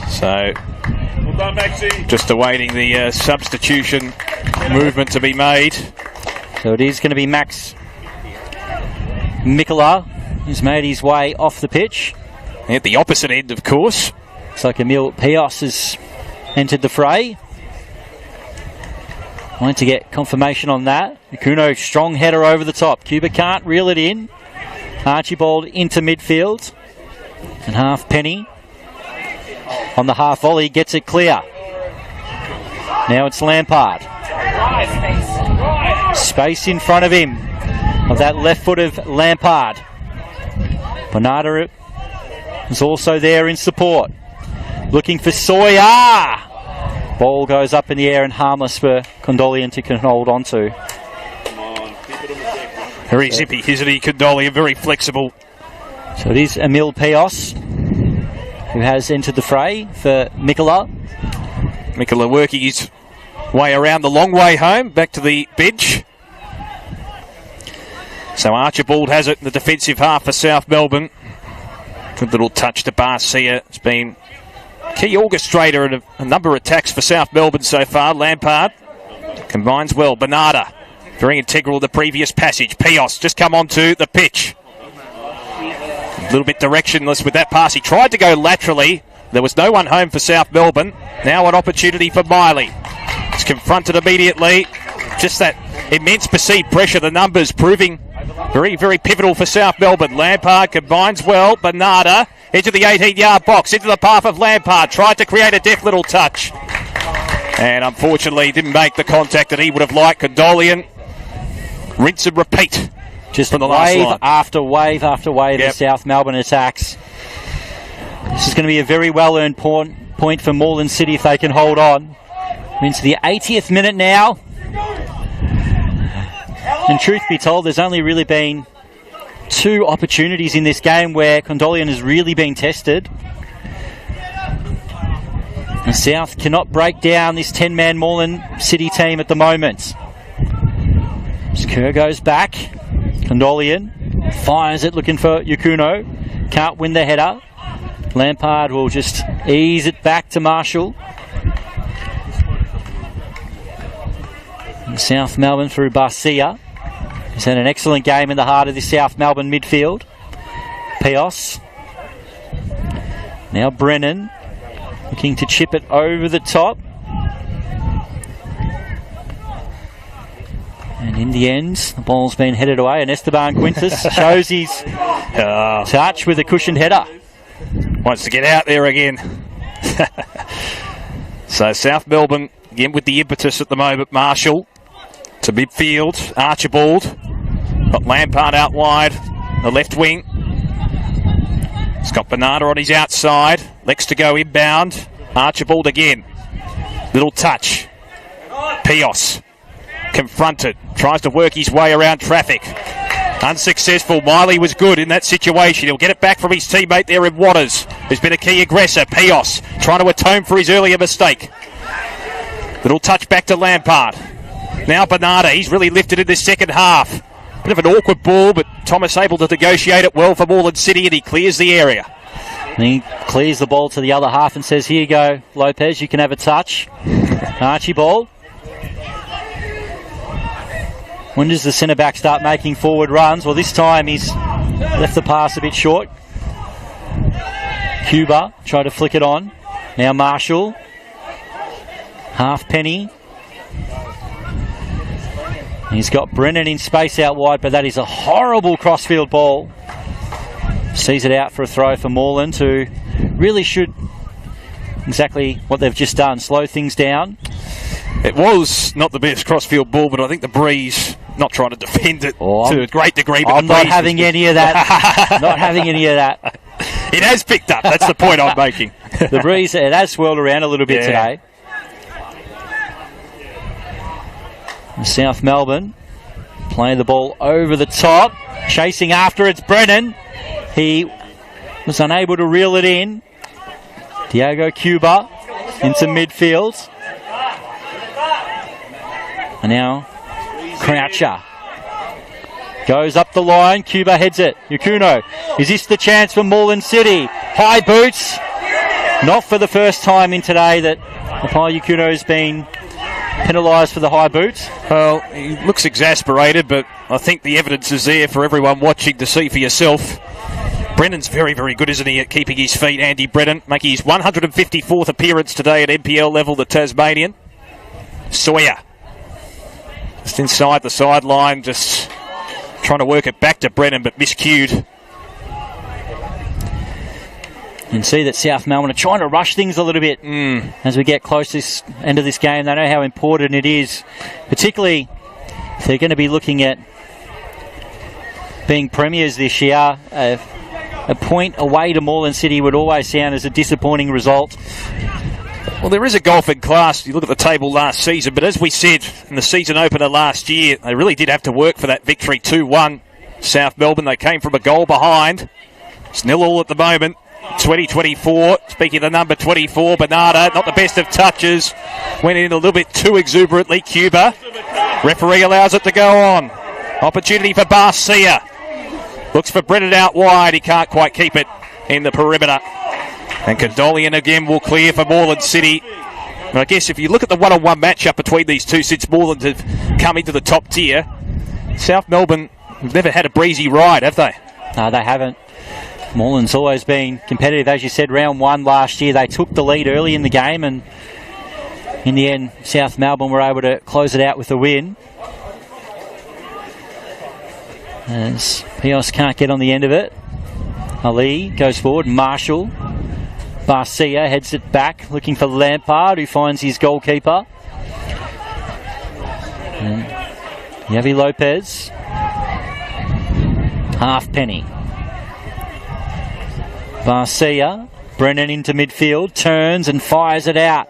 Speaker 1: So, just awaiting the substitution movement to be made.
Speaker 4: So it is going to be Max Mikola, who's made his way off the pitch.
Speaker 1: At the opposite end, of course.
Speaker 4: Looks like Emil Pios has entered the fray. Wanting to get confirmation on that. Yakuno, strong header over the top. Cuba can't reel it in. Archibald into midfield. And Halfpenny on the half volley gets it clear. Now it's Lampard. Space in front of him of that left foot of Lampard. Bernardo is also there in support. Looking for Sawyer. Ball goes up in the air and harmless for Condolian to hold on to.
Speaker 1: Very zippy, isn't he, Condolian? Very flexible.
Speaker 4: So it is Emil Pios who has entered the fray for Mikola.
Speaker 1: Mikola working his way around the long way home, back to the bench. So Archibald has it in the defensive half for South Melbourne. Good little touch to Barcia. It's been key orchestrator in a number of attacks for South Melbourne so far. Lampard combines well. Bernarda, very integral to the previous passage. Pios just come onto the pitch. A little bit directionless with that pass. He tried to go laterally. There was no one home for South Melbourne. Now an opportunity for Miley. It's confronted immediately. Just that immense perceived pressure. The numbers proving very, very pivotal for South Melbourne. Lampard combines well. Bernarda, edge of the 18-yard box, into the path of Lampard. Tried to create a deft little touch. And unfortunately didn't make the contact that he would have liked. Condolian, rinse and repeat.
Speaker 4: Just
Speaker 1: from the last line.
Speaker 4: After wave after wave of South Melbourne attacks. This is going to be a very well-earned point for Moreland City if they can hold on. We're into the 80th minute now. And truth be told, there's only really been 2 opportunities in this game where Condolian has really been tested. And South cannot break down this 10-man Moreland City team at the moment. As Kerr goes back, Condolian fires it looking for Yakuno. Can't win the header. Lampard will just ease it back to Marshall. And South Melbourne through Barcia. He's had an excellent game in the heart of the South Melbourne midfield. Pios. Now Brennan looking to chip it over the top. And in the end, the ball's been headed away, and Esteban Quintus shows his touch with a cushioned header.
Speaker 1: Wants to get out there again. So South Melbourne, again with the impetus at the moment. Marshall to midfield. Archibald. Got Lampard out wide. The left wing. He's got Bernarda on his outside. Lex to go inbound. Archibald again. Little touch. Pios. Confronted. Tries to work his way around traffic. Unsuccessful. Miley was good in that situation. He'll get it back from his teammate there in Waters, who's been a key aggressor. Pios trying to atone for his earlier mistake. Little touch back to Lampard. Now Bernarda. He's really lifted in this second half. Bit of an awkward ball, but Thomas able to negotiate it well for Moreland City, and he clears the area.
Speaker 4: And he clears the ball to the other half and says, here you go, Lopez, you can have a touch. Archibald. When does the centre-back start making forward runs? Well, this time he's left the pass a bit short. Cuba tried to flick it on. Now Marshall. Halfpenny. He's got Brennan in space out wide, but that is a horrible crossfield ball. Sees it out for a throw for Moreland, who really should exactly what they've just done, slow things down.
Speaker 1: It was not the best crossfield ball, but I think the breeze, not trying to defend it to a great degree, but
Speaker 4: I'm not having any of that. Not having any of that.
Speaker 1: It has picked up. That's the point I'm making.
Speaker 4: The breeze, it has swirled around a little bit today. South Melbourne playing the ball over the top. Chasing after it's Brennan. He was unable to reel it in. Diego Cuba into midfield. And now Croucher goes up the line. Cuba heads it. Yakuno. Is this the chance for Moreland City? High boots. Not for the first time in today that Mapai Yakuno has been penalised for the high boots.
Speaker 1: Well, he looks exasperated, but I think the evidence is there for everyone watching to see for yourself. Brennan's very, very good, isn't he, at keeping his feet? Andy Brennan making his 154th appearance today at NPL level, the Tasmanian. Sawyer just inside the sideline, just trying to work it back to Brennan, but miscued.
Speaker 4: You can see that South Melbourne are trying to rush things a little bit as we get close to this end of this game. They know how important it is, particularly if they're going to be looking at being premiers this year. A point away to Moreland City would always sound as a disappointing result.
Speaker 1: Well, there is a golf in class. You look at the table last season, but as we said in the season opener last year, they really did have to work for that victory 2-1. South Melbourne, they came from a goal behind. It's 0-0 at the moment. 2024. Speaking of the number 24, Bernarda, not the best of touches. Went in a little bit too exuberantly. Cuba. Referee allows it to go on. Opportunity for Barcia. Looks for Brennan out wide. He can't quite keep it. in the perimeter. And Condolian again will clear for Moreland City. And I guess if you look at the one-on-one matchup between these two since Moreland have come into the top tier, South Melbourne have never had a breezy ride, have they?
Speaker 4: No, they haven't. Moreland's always been competitive. As you said, round one last year, they took the lead early in the game, and in the end, South Melbourne were able to close it out with a win. As Pios can't get on the end of it. Ali goes forward. Marshall. Barcia heads it back, looking for Lampard, who finds his goalkeeper. And Yavi Lopez. Halfpenny. Barcia. Brennan into midfield. Turns and fires it out.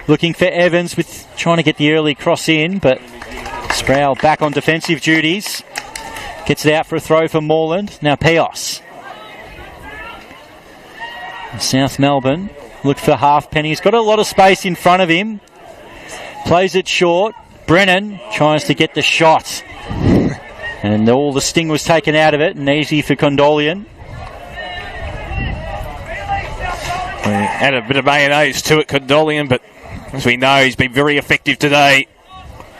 Speaker 4: Looking for Evans, with trying to get the early cross in, but Sproul back on defensive duties. Gets it out for a throw for Moreland. Now Pios. South Melbourne look for Halfpenny. He's got a lot of space in front of him. Plays it short. Brennan tries to get the shot. And all the sting was taken out of it. And easy for Condolian.
Speaker 1: We add a bit of mayonnaise to it, Condolian, but as we know, he's been very effective today.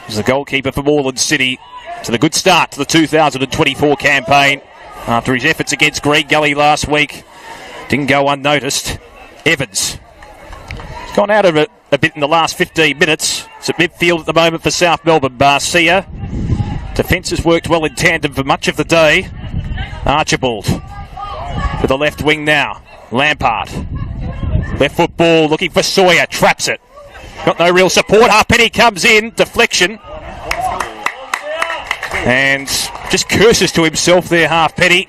Speaker 1: He's the goalkeeper for Moreland City. So the good start to the 2024 campaign after his efforts against Green Gully last week. Didn't go unnoticed. Evans. He's gone out of it a bit in the last 15 minutes. It's at midfield at the moment for South Melbourne. Barcia. Defence has worked well in tandem for much of the day. Archibald. To the left wing now. Lampard. Left foot ball looking for Sawyer. Traps it. Got no real support. Halfpenny comes in. Deflection. And just curses to himself there, Halfpenny.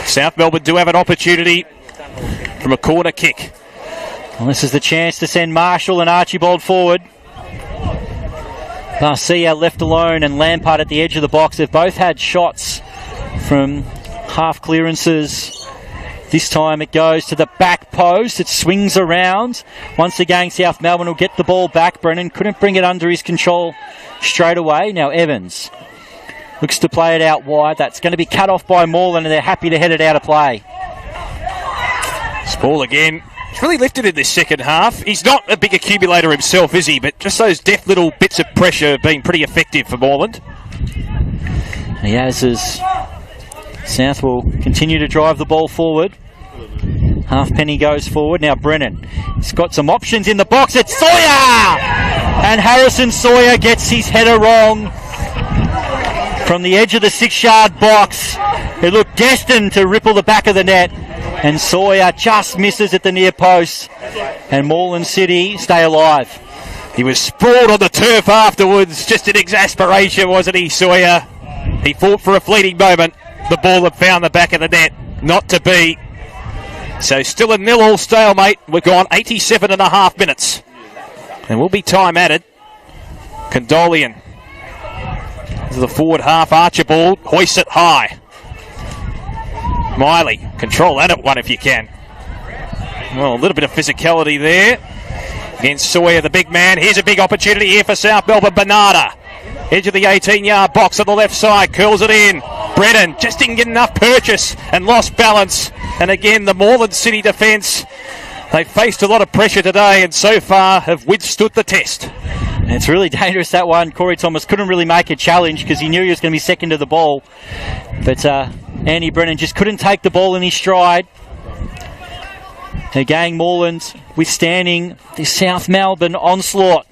Speaker 1: South Melbourne do have an opportunity from a corner kick.
Speaker 4: Well, this is the chance to send Marshall and Archibald forward. Barcia left alone and Lampard at the edge of the box. They've both had shots from half clearances. This time it goes to the back post. It swings around. Once again, South Melbourne will get the ball back. Brennan couldn't bring it under his control straight away. Now Evans looks to play it out wide. That's going to be cut off by Moreland, and they're happy to head it out of play.
Speaker 1: Spall again. He's really lifted in this second half. He's not a big accumulator himself, is he? But just those deft little bits of pressure have been pretty effective for Moreland.
Speaker 4: He has as South will continue to drive the ball forward. Halfpenny goes forward. Now Brennan. He's got some options in the box. It's Sawyer! And Harrison Sawyer gets his header wrong. From the edge of the 6-yard box, it looked destined to ripple the back of the net, and Sawyer just misses at the near post, and Moreland City stay alive.
Speaker 1: He was sprawled on the turf afterwards, just in exasperation, wasn't he, Sawyer? He fought for a fleeting moment. The ball had found the back of the net, not to be. So still a 0-0 stalemate. We've gone 87 and a half minutes, and will be time added. Condolian. To the forward half, Archibald hoists it high. Miley, control that at one if you can. Well, a little bit of physicality there against Sawyer, the big man. Here's a big opportunity here for South Melbourne. Bernarda, edge of the 18-yard box on the left side, curls it in. Brennan just didn't get enough purchase and lost balance. And again, the Moreland City defence, they've faced a lot of pressure today and so far have withstood the test.
Speaker 4: And it's really dangerous, that one. Corey Thomas couldn't really make a challenge because he knew he was going to be second to the ball. But Andy Brennan just couldn't take the ball in his stride. Again, Moreland withstanding the South Melbourne onslaught.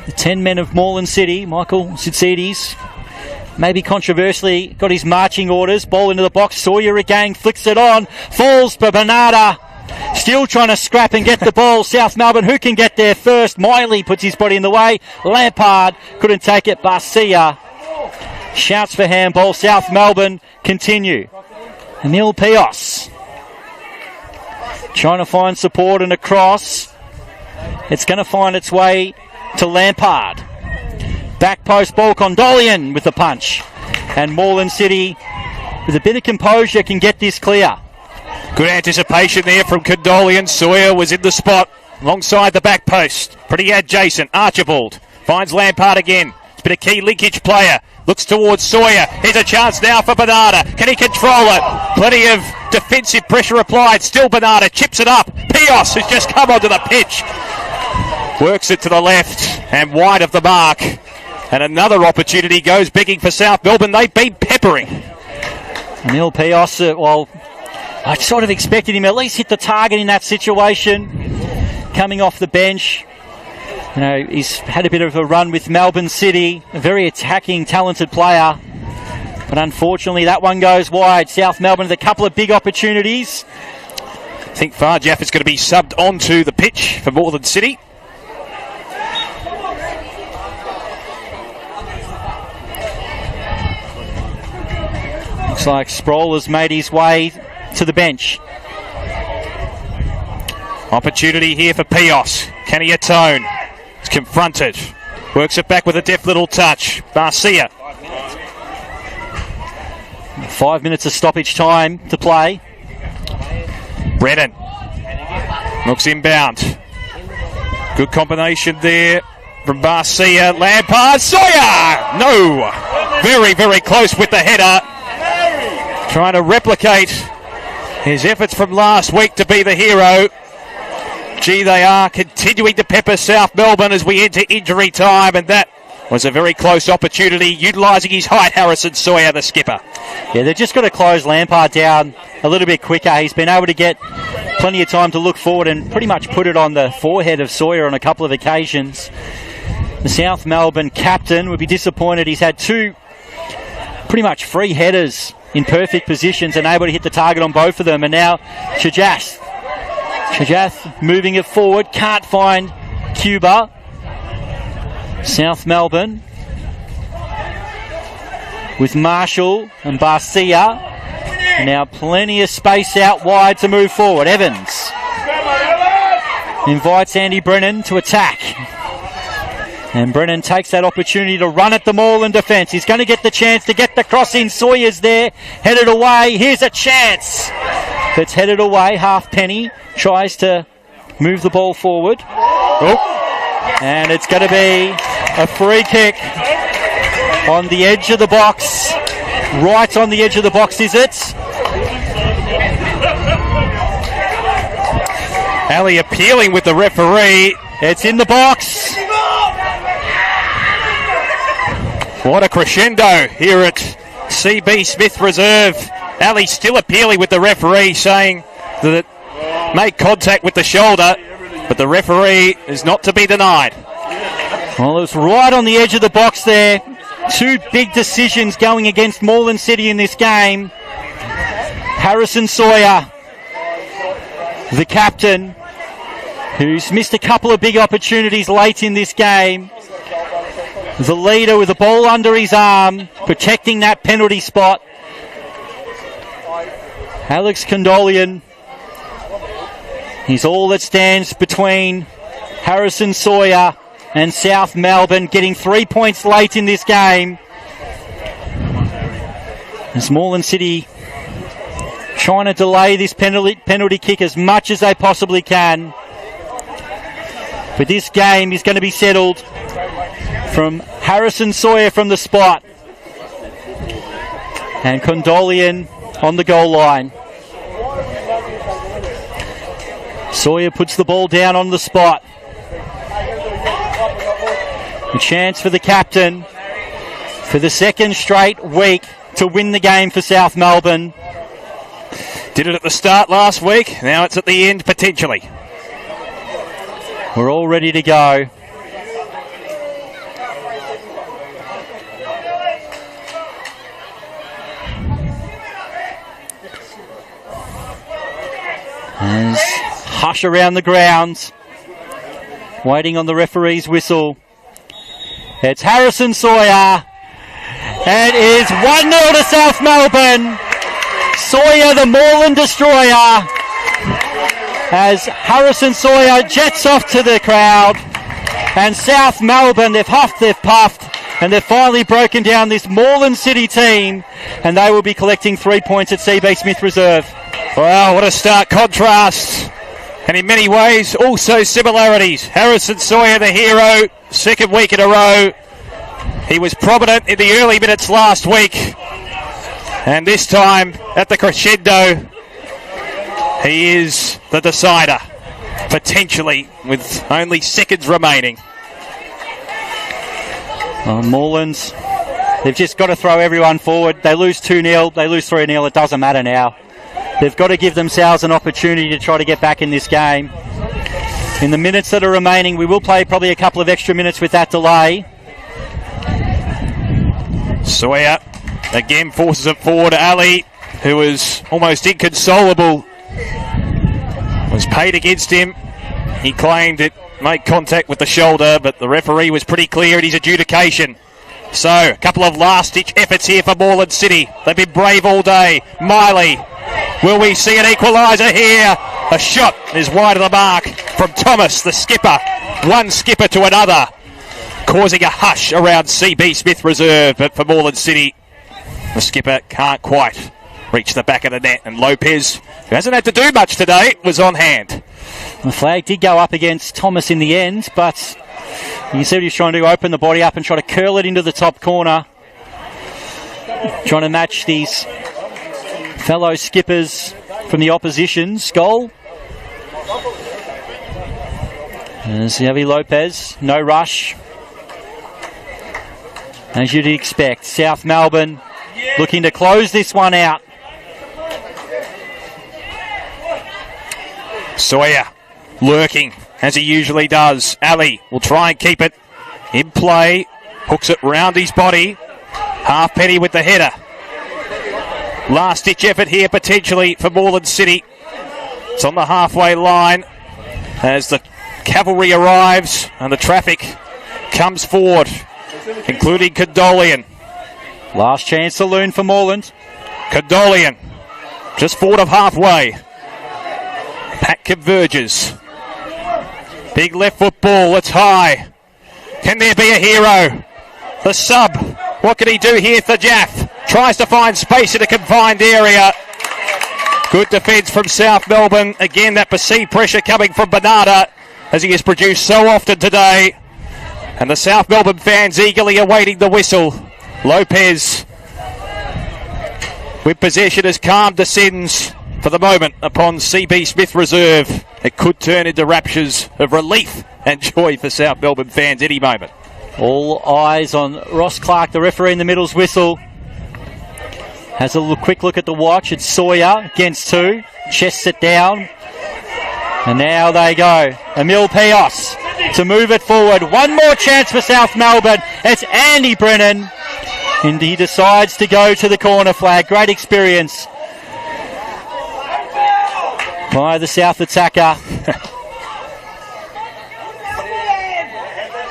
Speaker 4: The 10 men of Moreland City, Michael Tsitsides, maybe controversially got his marching orders. Ball into the box. Sawyer again flicks it on. Falls for Bernarda. Still trying to scrap and get the ball. South Melbourne, who can get there first? Miley puts his body in the way. Lampard couldn't take it. Barcia shouts for handball. South Melbourne continue. Emil Pios trying to find support and a cross. It's going to find its way to Lampard. Back post ball. Condolian with the punch. And Moreland City, with a bit of composure, can get this clear.
Speaker 1: Good anticipation there from Condolian. Sawyer was in the spot alongside the back post. Pretty adjacent. Archibald finds Lampard again. been a key linkage player. Looks towards Sawyer. Here's a chance now for Bernarda. Can he control it? Plenty of defensive pressure applied. Still Bernarda chips it up. Pios has just come onto the pitch. Works it to the left and wide of the mark. And another opportunity goes begging for South Melbourne. They've been peppering.
Speaker 4: Neil Pios, well, I sort of expected him to at least hit the target in that situation. Coming off the bench. You know, he's had a bit of a run with Melbourne City. A very attacking, talented player. But unfortunately, that one goes wide. South Melbourne with a couple of big opportunities.
Speaker 1: I think Farjaff is going to be subbed onto the pitch for Moreland City.
Speaker 4: Looks like Sproul has made his way to the bench.
Speaker 1: Opportunity here for Pios. Can he atone? He's confronted. Works it back with a deft little touch. Garcia.
Speaker 4: 5 minutes of stoppage time to play.
Speaker 1: Brennan. Looks inbound. Good combination there from Garcia. Lampard. Sawyer! No! Very, very close with the header. Trying to replicate his efforts from last week to be the hero. Gee, they are continuing to pepper South Melbourne as we enter injury time, and that was a very close opportunity, utilising his height, Harrison Sawyer, the skipper.
Speaker 4: Yeah, they've just got to close Lampard down a little bit quicker. He's been able to get plenty of time to look forward and pretty much put it on the forehead of Sawyer on a couple of occasions. The South Melbourne captain would be disappointed. He's had two pretty much free headers in perfect positions and able to hit the target on both of them. And now Shajath moving it forward, can't find Cuba. South Melbourne with Marshall and Garcia. Now plenty of space out wide to move forward. Evans invites Andy Brennan to attack. And Brennan takes that opportunity to run at the Moreland defence. He's going to get the chance to get the cross in. Sawyer's there, headed away. Here's a chance. That's headed away. Halfpenny tries to move the ball forward. Oh. And it's going to be a free kick on the edge of the box. Right on the edge of the box, is it?
Speaker 1: Ali appealing with the referee.
Speaker 4: It's in the box.
Speaker 1: What a crescendo here at CB Smith Reserve. Ali still appealing with the referee, saying that it made contact with the shoulder, but the referee is not to be denied.
Speaker 4: Well, it's right on the edge of the box there. Two big decisions going against Moreland City in this game. Harrison Sawyer, the captain, who's missed a couple of big opportunities late in this game. The leader with the ball under his arm, protecting that penalty spot. Alex Condolian. He's all that stands between Harrison Sawyer and South Melbourne, getting 3 points late in this game. As Moreland City trying to delay this penalty kick as much as they possibly can. But this game is going to be settled from Harrison Sawyer from the spot. And Condolian on the goal line. Sawyer puts the ball down on the spot. A chance for the captain for the second straight week to win the game for South Melbourne.
Speaker 1: Did it at the start last week, now it's at the end potentially.
Speaker 4: We're all ready to go. There's hush around the grounds, waiting on the referee's whistle. It's Harrison Sawyer. It is 1-0 to South Melbourne. Sawyer, the Moreland destroyer, as Harrison Sawyer jets off to the crowd. And South Melbourne, they've huffed, they've puffed, and they've finally broken down this Moreland City team, and they will be collecting 3 points at CB Smith Reserve.
Speaker 1: Wow, what a stark contrast. And in many ways, also similarities. Harrison Sawyer, the hero, second week in a row. He was prominent in the early minutes last week, and this time at the crescendo, he is the decider, potentially with only seconds remaining.
Speaker 4: Moreland, they've just got to throw everyone forward. They lose 2-0, they lose 3-0, it doesn't matter now. They've got to give themselves an opportunity to try to get back in this game. In the minutes that are remaining, we will play probably a couple of extra minutes with that delay.
Speaker 1: Sawyer again forces it forward. Ali, who was almost inconsolable, was paid against him. He claimed it made contact with the shoulder, but the referee was pretty clear in his adjudication. So, a couple of last-ditch efforts here for Moreland City. They've been brave all day. Miley, will we see an equaliser here? A shot is wide of the mark from Thomas, the skipper. One skipper to another, causing a hush around CB Smith Reserve. But for Moreland City, the skipper can't quite reach the back of the net. And Lopez, who hasn't had to do much today, was on hand.
Speaker 4: The flag did go up against Thomas in the end, but you see what he's trying to do, open the body up and try to curl it into the top corner. Trying to match these fellow skippers from the opposition's goal. There's Javi Lopez, no rush. As you'd expect, South Melbourne looking to close this one out.
Speaker 1: Sawyer lurking, as he usually does. Ali will try and keep it in play. Hooks it round his body. Halfpenny with the header. Last-ditch effort here potentially for Moreland City. It's on the halfway line as the cavalry arrives and the traffic comes forward, including Condolian.
Speaker 4: Last chance saloon for Moreland.
Speaker 1: Condolian just forward of halfway. Pack converges. Big left foot ball, it's high. Can there be a hero? The sub, what can he do here for Jaff? Tries to find space in a confined area. Good defence from South Melbourne. Again, that perceived pressure coming from Bernarda, as he has produced so often today. And the South Melbourne fans eagerly awaiting the whistle. Lopez, with possession, has calmed the sins for the moment upon CB Smith Reserve. It could turn into raptures of relief and joy for South Melbourne fans any moment.
Speaker 4: All eyes on Ross Clark, the referee in the middle's whistle. Has a quick look at the watch. It's Sawyer against two. Chests it down. And now they go. Emil Pios to move it forward. One more chance for South Melbourne. It's Andy Brennan. And he decides to go to the corner flag. Great experience by the South attacker.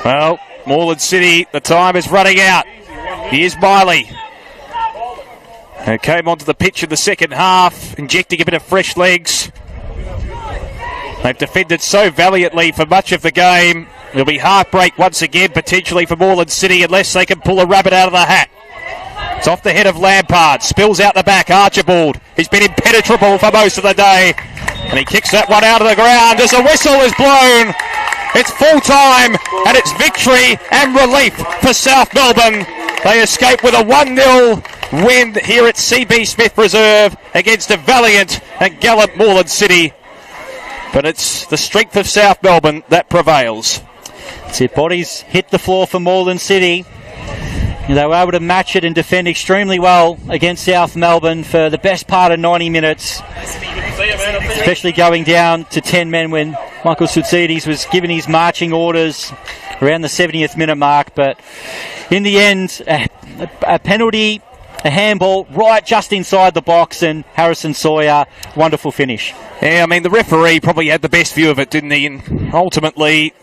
Speaker 1: Well, Moreland City, the time is running out. Here's Miley, who came onto the pitch in the second half, injecting a bit of fresh legs. They've defended so valiantly for much of the game. There'll be heartbreak once again, potentially for Moreland City, unless they can pull a rabbit out of the hat. It's off the head of Lampard, spills out the back. Archibald, he's been impenetrable for most of the day, and he kicks that one out of the ground as the whistle is blown. It's full time, and it's victory and relief for South Melbourne. They escape with a 1-0 win here at CB Smith Reserve against a valiant and gallant Moreland City. But it's the strength of South Melbourne that prevails.
Speaker 4: So bodies hit the floor for Moreland City. They were able to match it and defend extremely well against South Melbourne for the best part of 90 minutes. Especially going down to 10 men when Michael Soutsides was given his marching orders around the 70th minute mark. But in the end, a penalty, a handball right just inside the box, and Harrison Sawyer, wonderful finish.
Speaker 1: Yeah, I mean, the referee probably had the best view of it, didn't he? And ultimately,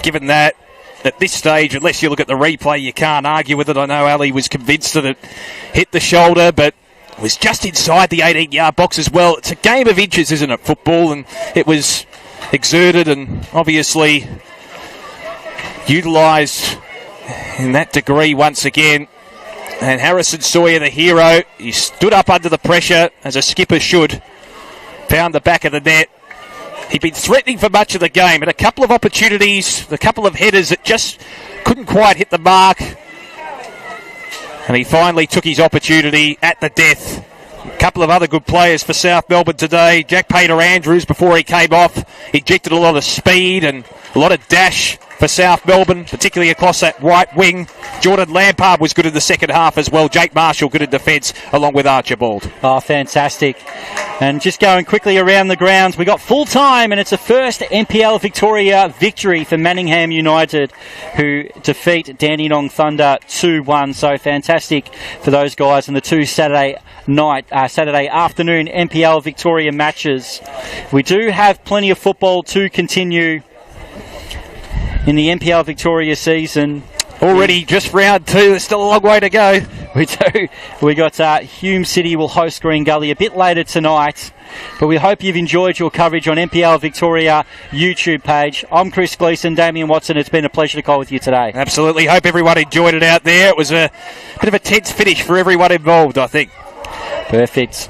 Speaker 1: given that, at this stage, unless you look at the replay, you can't argue with it. I know Ali was convinced that it hit the shoulder, but it was just inside the 18-yard box as well. It's a game of inches, isn't it, football? And it was exerted and obviously utilised in that degree once again. And Harrison Sawyer, the hero, he stood up under the pressure, as a skipper should, found the back of the net. He'd been threatening for much of the game, and a couple of opportunities, a couple of headers that just couldn't quite hit the mark. And he finally took his opportunity at the death. A couple of other good players for South Melbourne today. Jack Peter Andrews, before he came off, injected a lot of speed and a lot of dash for South Melbourne, particularly across that right wing. Jordan Lampard was good in the second half as well. Jake Marshall good in defence, along with Archibald.
Speaker 4: Oh, fantastic. And just going quickly around the grounds, we got full time, and it's a first NPL Victoria victory for Manningham United, who defeat Dandenong Thunder 2-1. So fantastic for those guys in the two Saturday afternoon NPL Victoria matches. We do have plenty of football to continue in the NPL Victoria season.
Speaker 1: Already just round 2, there's still a long way to go.
Speaker 4: We do. We got Hume City will host Green Gully a bit later tonight. But we hope you've enjoyed your coverage on NPL Victoria YouTube page. I'm Chris Gleeson, Damien Watson. It's been a pleasure to call with you today.
Speaker 1: Absolutely. Hope everyone enjoyed it out there. It was a bit of a tense finish for everyone involved, I think.
Speaker 4: Perfect.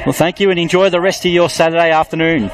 Speaker 4: Well, thank you and enjoy the rest of your Saturday afternoon.